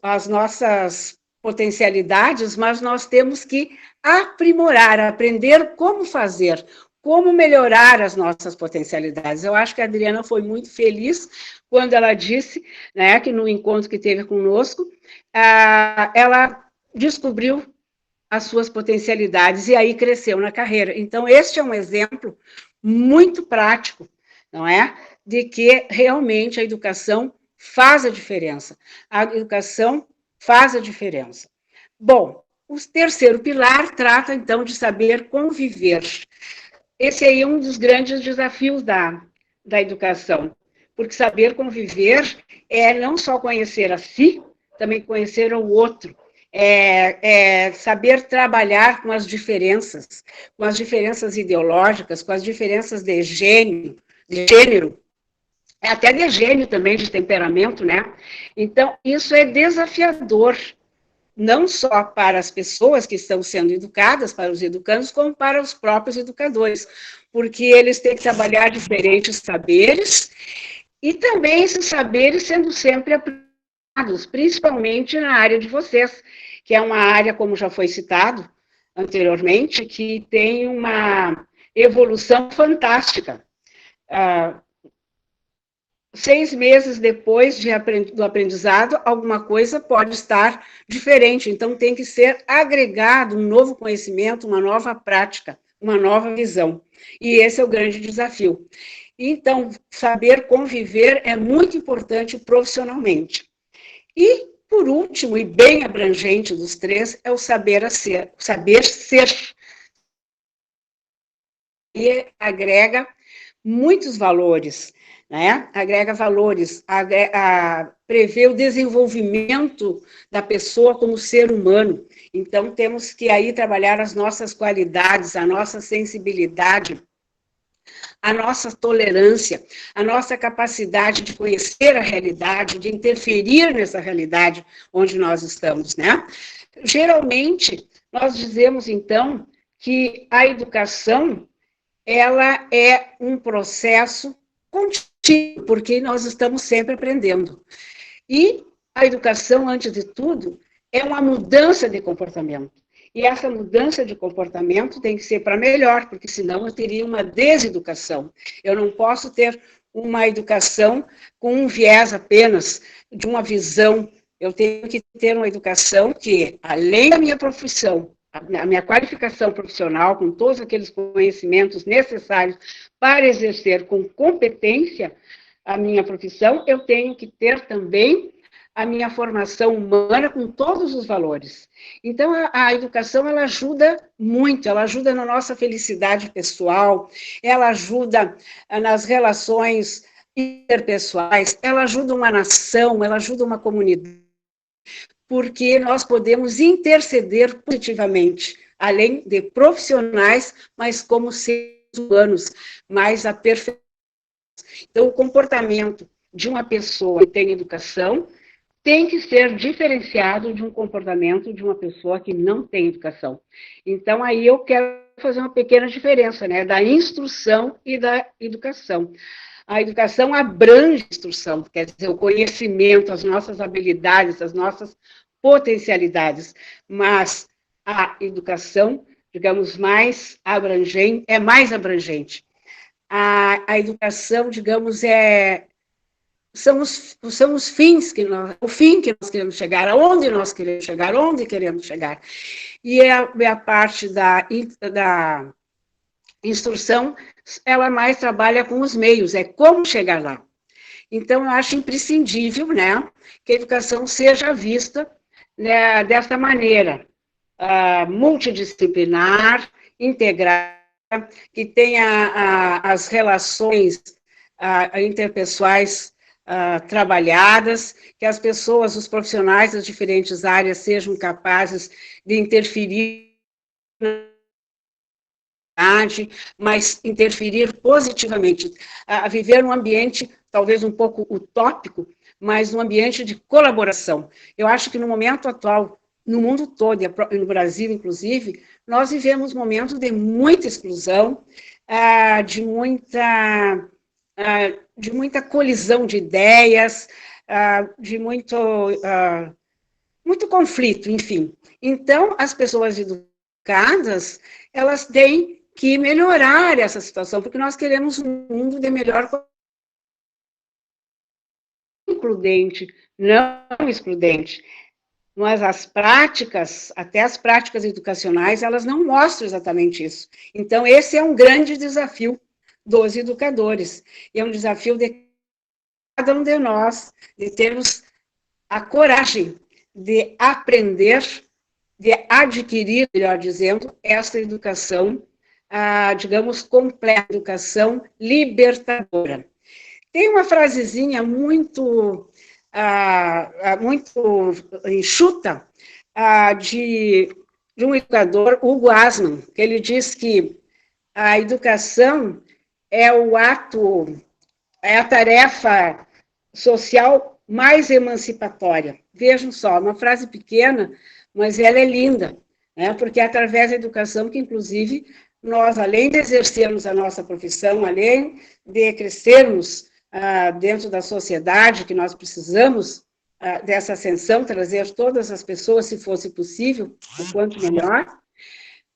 as nossas potencialidades, mas nós temos que aprimorar, aprender como fazer, como melhorar as nossas potencialidades. Eu acho que a Adriana foi muito feliz quando ela disse, né, que no encontro que teve conosco, ela descobriu as suas potencialidades e aí cresceu na carreira. Então, este é um exemplo muito prático, não é? De que realmente a educação faz a diferença. A educação faz a diferença. Bom, o terceiro pilar trata, então, de saber conviver. Esse aí é um dos grandes desafios da educação, porque saber conviver é não só conhecer a si, também conhecer o outro, saber trabalhar com as diferenças ideológicas, com as diferenças de gênero, até de gênio também, de temperamento, né? Então, isso é desafiador não só para as pessoas que estão sendo educadas, para os educandos, como para os próprios educadores, porque eles têm que trabalhar diferentes saberes, e também esses saberes sendo sempre aplicados, principalmente na área de vocês, que é uma área, como já foi citado anteriormente, que tem uma evolução fantástica. 6 meses depois do aprendizado, alguma coisa pode estar diferente, então tem que ser agregado um novo conhecimento, uma nova prática, uma nova visão. E esse é o grande desafio. Então, saber conviver é muito importante profissionalmente. E, por último, e bem abrangente dos 3, é o saber ser. O saber ser. E agrega muitos valores, né? Agrega valores, prevê o desenvolvimento da pessoa como ser humano. Então, temos que aí trabalhar as nossas qualidades, a nossa sensibilidade, a nossa tolerância, a nossa capacidade de conhecer a realidade, de interferir nessa realidade onde nós estamos, né? Geralmente, nós dizemos, então, que a educação, ela é um processo contínuo, porque nós estamos sempre aprendendo. E a educação, antes de tudo, é uma mudança de comportamento. E essa mudança de comportamento tem que ser para melhor, porque senão eu teria uma deseducação. Eu não posso ter uma educação com um viés apenas de uma visão. Eu tenho que ter uma educação que, além da minha profissão, a minha qualificação profissional, com todos aqueles conhecimentos necessários para exercer com competência a minha profissão, eu tenho que ter também a minha formação humana com todos os valores. Então, a educação, ela ajuda muito, ela ajuda na nossa felicidade pessoal, ela ajuda nas relações interpessoais, ela ajuda uma nação, ela ajuda uma comunidade, porque nós podemos interceder positivamente, além de profissionais, mas como seres humanos, mais aperfeiçoados. Então, o comportamento de uma pessoa que tem educação tem que ser diferenciado de um comportamento de uma pessoa que não tem educação. Então, aí eu quero fazer uma pequena diferença, né, da instrução e da educação. A educação abrange a instrução, quer dizer, o conhecimento, as nossas habilidades, as nossas potencialidades, mas a educação, digamos, mais abrangente, é mais abrangente. A educação, digamos, são os fins o fim que nós queremos chegar, aonde nós queremos chegar, onde queremos chegar. E a parte da instrução, ela mais trabalha com os meios, é como chegar lá. Então, eu acho imprescindível, né, que a educação seja vista, né, dessa maneira, multidisciplinar, integrada, que tenha as relações interpessoais trabalhadas, que as pessoas, os profissionais das diferentes áreas sejam capazes de interferir, mas interferir positivamente, a viver num ambiente talvez um pouco utópico, mas num ambiente de colaboração. Eu acho que no momento atual, no mundo todo, e no Brasil, inclusive, nós vivemos momentos de muita exclusão, de muita colisão de ideias, de muito conflito, enfim. Então, as pessoas educadas, elas têm que melhorar essa situação, porque nós queremos um mundo de melhor includente, não excludente. Mas as práticas, até as práticas educacionais, elas não mostram exatamente isso. Então, esse é um grande desafio dos educadores. E é um desafio de cada um de nós, de termos a coragem de aprender, de adquirir, melhor dizendo, essa educação, digamos, completa, educação libertadora. Tem uma frasezinha muito enxuta de um educador, Hugo Asman, que ele diz que a educação é a tarefa social mais emancipatória. Vejam só, uma frase pequena, mas ela é linda, né? Porque é através da educação que, inclusive, nós, além de exercermos a nossa profissão, além de crescermos dentro da sociedade, que nós precisamos dessa ascensão, trazer todas as pessoas, se fosse possível, o quanto melhor,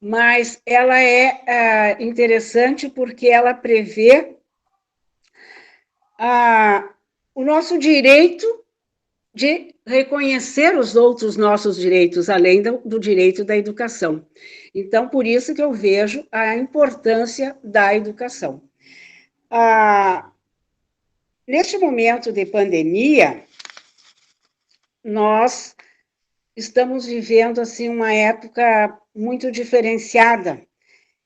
mas ela é interessante porque ela prevê o nosso direito de reconhecer os outros nossos direitos, além do direito da educação. Então, por isso que eu vejo a importância da educação. Neste momento de pandemia, nós estamos vivendo assim uma época muito diferenciada.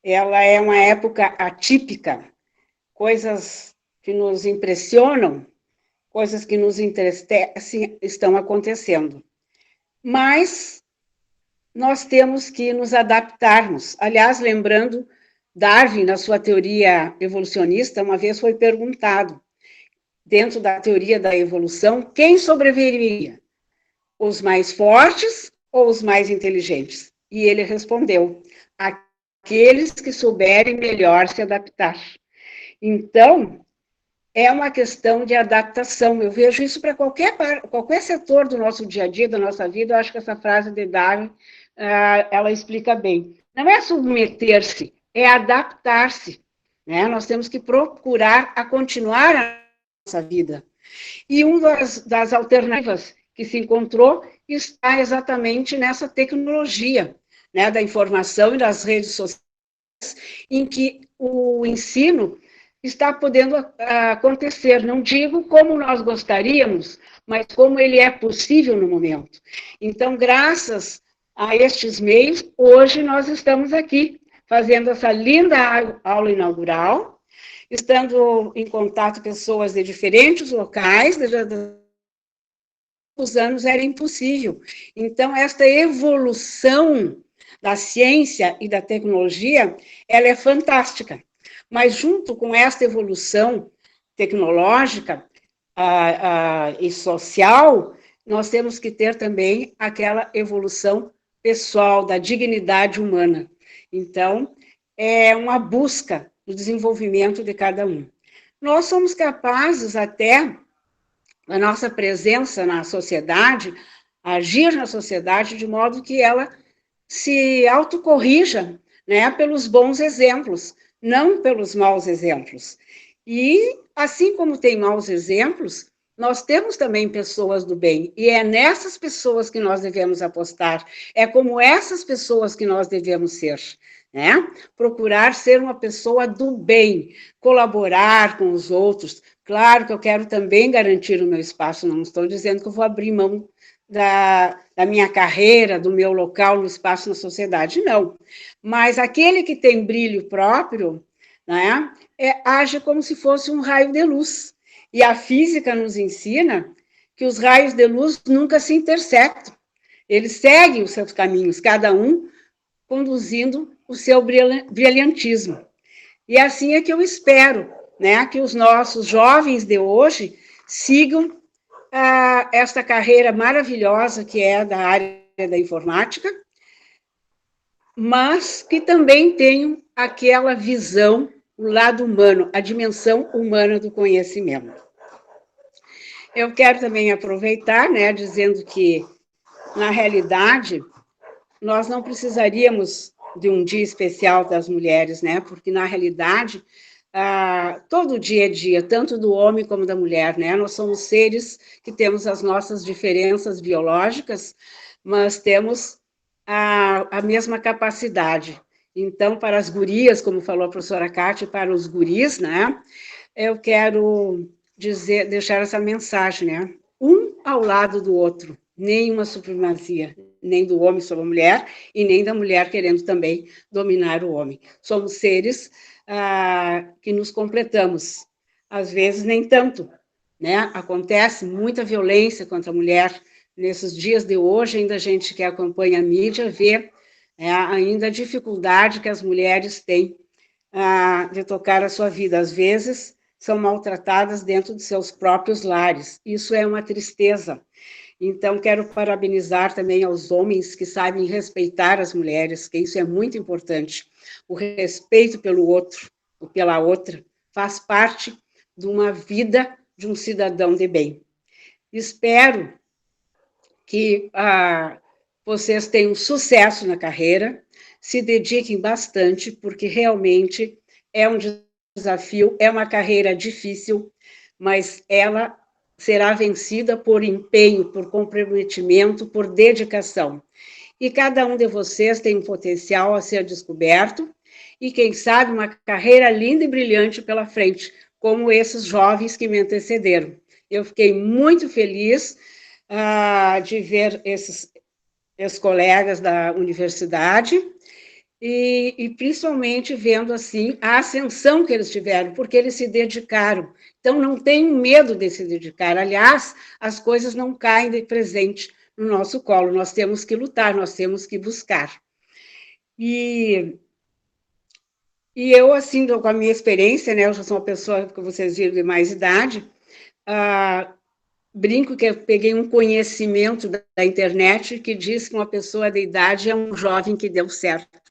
Ela é uma época atípica, coisas que nos impressionam, coisas que nos entristecem estão acontecendo. Mas nós temos que nos adaptarmos. Aliás, lembrando, Darwin, na sua teoria evolucionista, uma vez foi perguntado, dentro da teoria da evolução, quem sobreviveria? Os mais fortes ou os mais inteligentes? E ele respondeu, aqueles que souberem melhor se adaptar. Então, é uma questão de adaptação. Eu vejo isso para qualquer setor do nosso dia a dia, da nossa vida. Eu acho que essa frase de Darwin, ela explica bem. Não é submeter-se, é adaptar-se, né? Nós temos que procurar a continuar a nossa vida. E uma das alternativas que se encontrou está exatamente nessa tecnologia, né, da informação e das redes sociais, em que o ensino está podendo acontecer. Não digo como nós gostaríamos, mas como ele é possível no momento. Então, graças a estes meios, hoje nós estamos aqui, fazendo essa linda aula inaugural, estando em contato com pessoas de diferentes locais, os anos era impossível. Então, esta evolução da ciência e da tecnologia, ela é fantástica. Mas, junto com esta evolução tecnológica e social, nós temos que ter também aquela evolução pessoal, da dignidade humana. Então, é uma busca do desenvolvimento de cada um. Nós somos capazes até, a nossa presença na sociedade, agir na sociedade de modo que ela se autocorrija, né, pelos bons exemplos, não pelos maus exemplos. E, assim como tem maus exemplos, nós temos também pessoas do bem, e é nessas pessoas que nós devemos apostar, é como essas pessoas que nós devemos ser, né? Procurar ser uma pessoa do bem, colaborar com os outros. Claro que eu quero também garantir o meu espaço, não estou dizendo que eu vou abrir mão da minha carreira, do meu local no espaço na sociedade, não. Mas aquele que tem brilho próprio, né, age como se fosse um raio de luz. E a física nos ensina que os raios de luz nunca se intersectam. Eles seguem os seus caminhos, cada um conduzindo o seu brilhantismo. E assim é que eu espero, né, que os nossos jovens de hoje sigam esta carreira maravilhosa que é da área da informática, mas que também tenham aquela visão, o lado humano, a dimensão humana do conhecimento. Eu quero também aproveitar, né, dizendo que, na realidade, nós não precisaríamos de um dia especial das mulheres, né, porque, na realidade, todo dia é dia, tanto do homem como da mulher, né? Nós somos seres que temos as nossas diferenças biológicas, mas temos a mesma capacidade. Então, para as gurias, como falou a professora Kátia, para os guris, né? Eu quero deixar essa mensagem, né? Um ao lado do outro, nenhuma supremacia, nem do homem sobre a mulher, e nem da mulher querendo também dominar o homem. Somos seres que nos completamos, às vezes nem tanto, né? Acontece muita violência contra a mulher nesses dias de hoje, ainda a gente que acompanha a mídia vê ainda a dificuldade que as mulheres têm de tocar a sua vida, às vezes são maltratadas dentro de seus próprios lares, isso é uma tristeza, Então, quero parabenizar também aos homens que sabem respeitar as mulheres, que isso é muito importante. O respeito pelo outro, ou pela outra, faz parte de uma vida de um cidadão de bem. Espero que vocês tenham sucesso na carreira, se dediquem bastante, porque realmente é um desafio, é uma carreira difícil, mas ela será vencida por empenho, por comprometimento, por dedicação. E cada um de vocês tem um potencial a ser descoberto e, quem sabe, uma carreira linda e brilhante pela frente, como esses jovens que me antecederam. Eu fiquei muito feliz de ver esses colegas da universidade e principalmente vendo, assim, a ascensão que eles tiveram, porque eles se dedicaram. Então, não tenham medo de se dedicar. Aliás, as coisas não caem de presente no nosso colo. Nós temos que lutar, nós temos que buscar. E eu, assim, com a minha experiência, né, eu já sou uma pessoa que vocês viram de mais idade, brinco que eu peguei um conhecimento da internet que diz que uma pessoa de idade é um jovem que deu certo.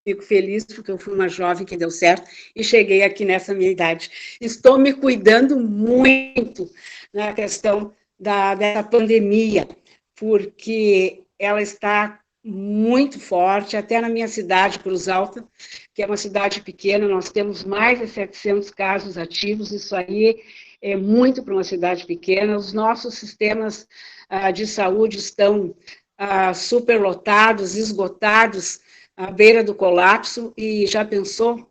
Fico feliz porque eu fui uma jovem que deu certo e cheguei aqui nessa minha idade. Estou me cuidando muito na questão dessa pandemia, porque ela está muito forte, até na minha cidade, Cruz Alta, que é uma cidade pequena, nós temos mais de 700 casos ativos, isso aí é muito para uma cidade pequena. Os nossos sistemas de saúde estão superlotados, esgotados, à beira do colapso, e já pensou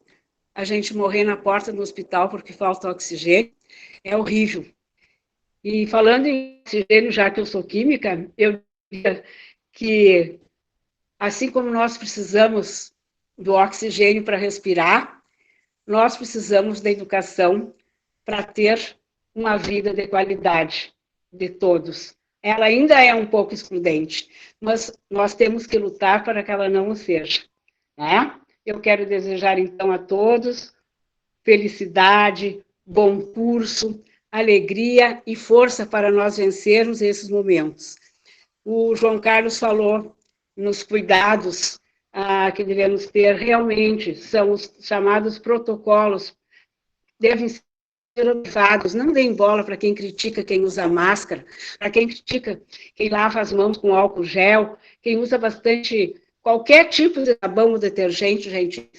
a gente morrer na porta do hospital porque falta oxigênio? É horrível. E falando em oxigênio, já que eu sou química, eu diria que, assim como nós precisamos do oxigênio para respirar, nós precisamos da educação para ter uma vida de qualidade de todos. Ela ainda é um pouco excludente, mas nós temos que lutar para que ela não o seja, né? Eu quero desejar, então, a todos felicidade, bom curso, alegria e força para nós vencermos esses momentos. O João Carlos falou nos cuidados que devemos ter, realmente, são os chamados protocolos, devem ser observados. Não deem bola para quem critica quem usa máscara, para quem critica quem lava as mãos com álcool gel, quem usa bastante qualquer tipo de sabão ou detergente, gente,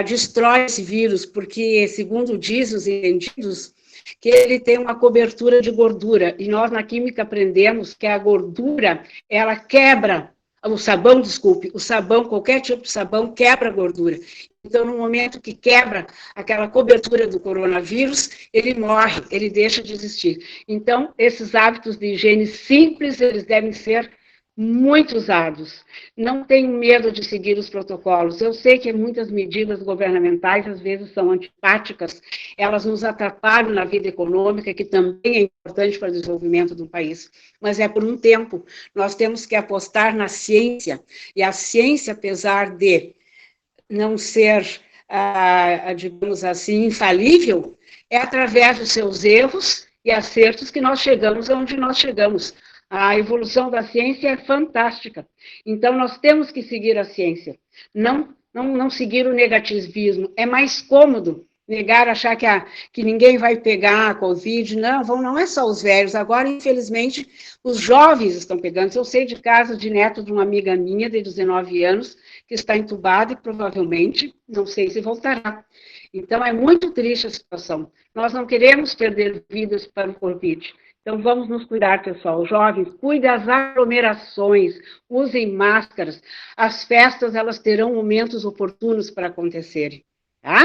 destrói esse vírus, porque, segundo dizem os entendidos, que ele tem uma cobertura de gordura, e nós na química aprendemos que a gordura, ela quebra, o sabão, desculpe, o sabão, qualquer tipo de sabão quebra a gordura. Então, no momento que quebra aquela cobertura do coronavírus, ele morre, ele deixa de existir. Então, esses hábitos de higiene simples, eles devem ser muito usados. Não tenho medo de seguir os protocolos. Eu sei que muitas medidas governamentais, às vezes, são antipáticas, elas nos atrapalham na vida econômica, que também é importante para o desenvolvimento do país, mas é por um tempo. Nós temos que apostar na ciência, e a ciência, apesar de não ser, digamos assim, infalível, é através dos seus erros e acertos que nós chegamos aonde nós chegamos. A evolução da ciência é fantástica. Então, nós temos que seguir a ciência, não seguir o negativismo. É mais cômodo negar, achar que ninguém vai pegar a Covid. Não é só os velhos. Agora, infelizmente, os jovens estão pegando. Eu sei de caso de neto de uma amiga minha, de 19 anos, que está entubado e provavelmente, não sei se voltará. Então, é muito triste a situação. Nós não queremos perder vidas para o Covid. Então, vamos nos cuidar, pessoal. Jovens, cuidem das aglomerações, usem máscaras. As festas, elas terão momentos oportunos para acontecerem, tá?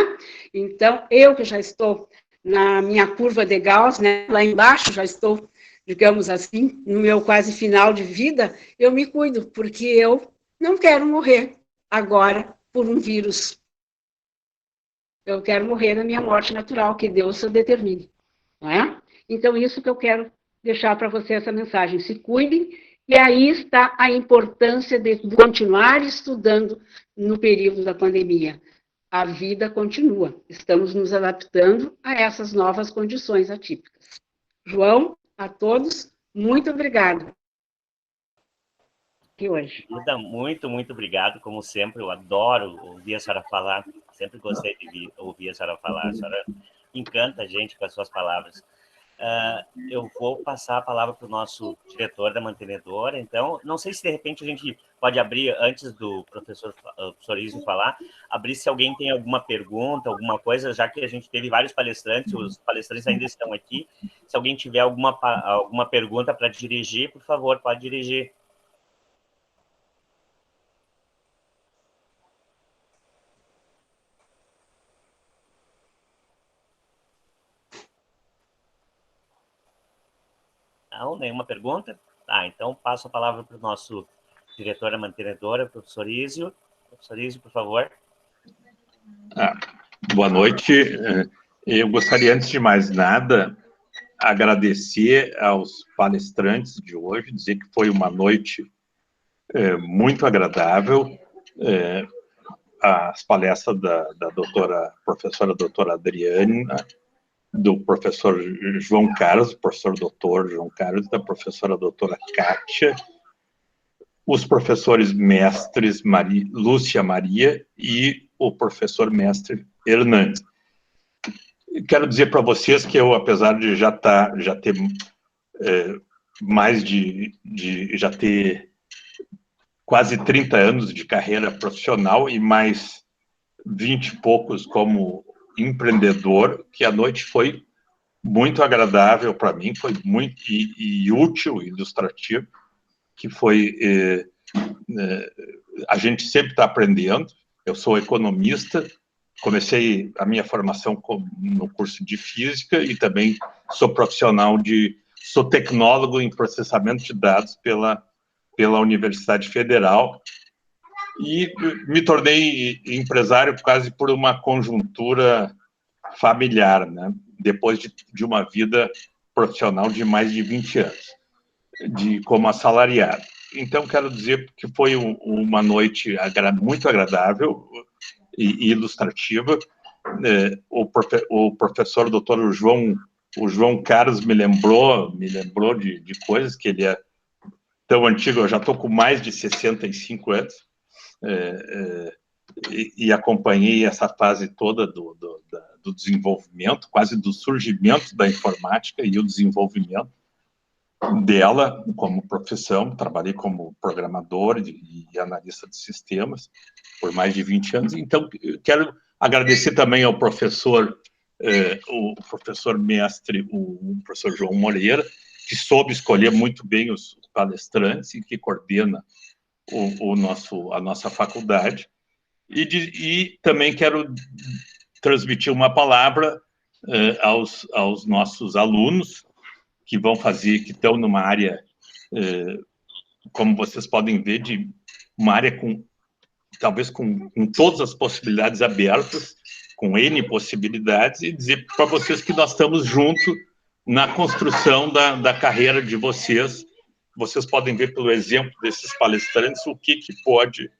Então, eu que já estou na minha curva de Gauss, né, lá embaixo, já estou, digamos assim, no meu quase final de vida, eu me cuido, porque eu não quero morrer agora por um vírus. Eu quero morrer na minha morte natural, que Deus determine, não é? Então, isso que eu quero deixar para você, essa mensagem. Se cuidem, e aí está a importância de continuar estudando no período da pandemia. A vida continua. Estamos nos adaptando a essas novas condições atípicas. João, a todos, Muito obrigada. Aqui hoje. Ida, muito, muito obrigado, como sempre. Eu adoro ouvir a senhora falar. Sempre gostei de ouvir a senhora falar. A senhora encanta a gente com as suas palavras. Eu vou passar a palavra para o nosso diretor da mantenedora. Então, não sei se de repente a gente pode abrir, antes do professor Izio falar, abrir se alguém tem alguma pergunta, alguma coisa, já que a gente teve vários palestrantes, os palestrantes ainda estão aqui. Se alguém tiver alguma pergunta para dirigir, por favor, pode dirigir. Não, nenhuma pergunta? Então passo a palavra para o nosso diretor da mantenedora, professor Izio. Professor Izio, por favor. Boa noite. Eu gostaria, antes de mais nada, agradecer aos palestrantes de hoje, dizer que foi uma noite muito agradável. As palestras da professora doutora Adriana, do professor João Carlos, professor doutor João Carlos, da professora doutora Kátia, os professores mestres Lúcia Maria e o professor mestre Hernandes. Quero dizer para vocês que eu, apesar de já ter já ter quase 30 anos de carreira profissional e mais 20 e poucos como empreendedor, que a noite foi muito agradável para mim, foi muito e útil, ilustrativo, que foi... a gente sempre está aprendendo. Eu sou economista, comecei a minha formação no curso de física e também sou sou tecnólogo em processamento de dados pela Universidade Federal, e me tornei empresário quase por uma conjuntura familiar, né? Depois de uma vida profissional de mais de 20 anos, como assalariado. Então, quero dizer que foi uma noite muito agradável e ilustrativa. O professor doutor João Carlos me lembrou de coisas que ele é tão antigo. Eu já estou com mais de 65 anos, e acompanhei essa fase toda do desenvolvimento, quase do surgimento da informática e o desenvolvimento dela como profissão. Trabalhei como programador e analista de sistemas por mais de 20 anos. Então, quero agradecer também ao professor, o professor mestre, o professor João Moreira, que soube escolher muito bem os palestrantes e que coordena a nossa faculdade. E também quero transmitir uma palavra aos nossos alunos que que estão numa área, como vocês podem ver, de uma área talvez com todas as possibilidades abertas, com N possibilidades, e dizer para vocês que nós estamos juntos na construção da carreira de vocês. Vocês podem ver pelo exemplo desses palestrantes o que pode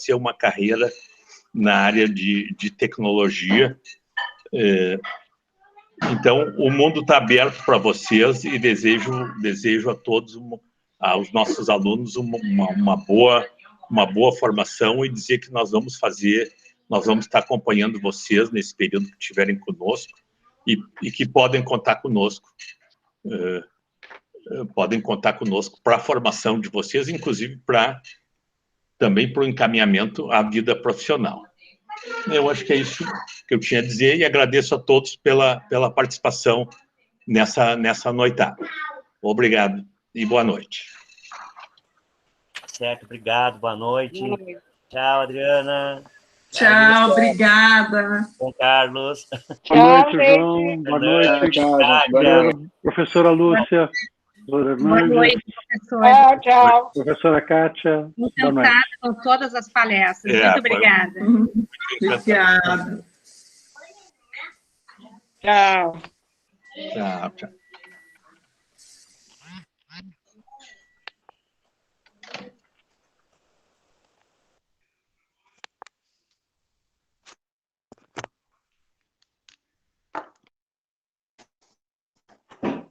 ser uma carreira na área de tecnologia. Então, o mundo está aberto para vocês e desejo a todos, aos nossos alunos, uma boa formação, e dizer que nós vamos estar acompanhando vocês nesse período que estiverem conosco e que podem contar conosco. Podem contar conosco para a formação de vocês, inclusive também para o encaminhamento à vida profissional. Eu acho que é isso que eu tinha a dizer, e agradeço a todos pela participação nessa noitada. Obrigado e boa noite. Certo, obrigado, boa noite. Tchau, Adriana. Tchau, obrigada. João Carlos. Boa noite, João. Boa noite. Tchau. Professora Lúcia. Boa noite, professor. Tchau. Professora Kátia. Encantada com todas as palestras. Muito obrigada. Obrigada. Tchau. Tchau.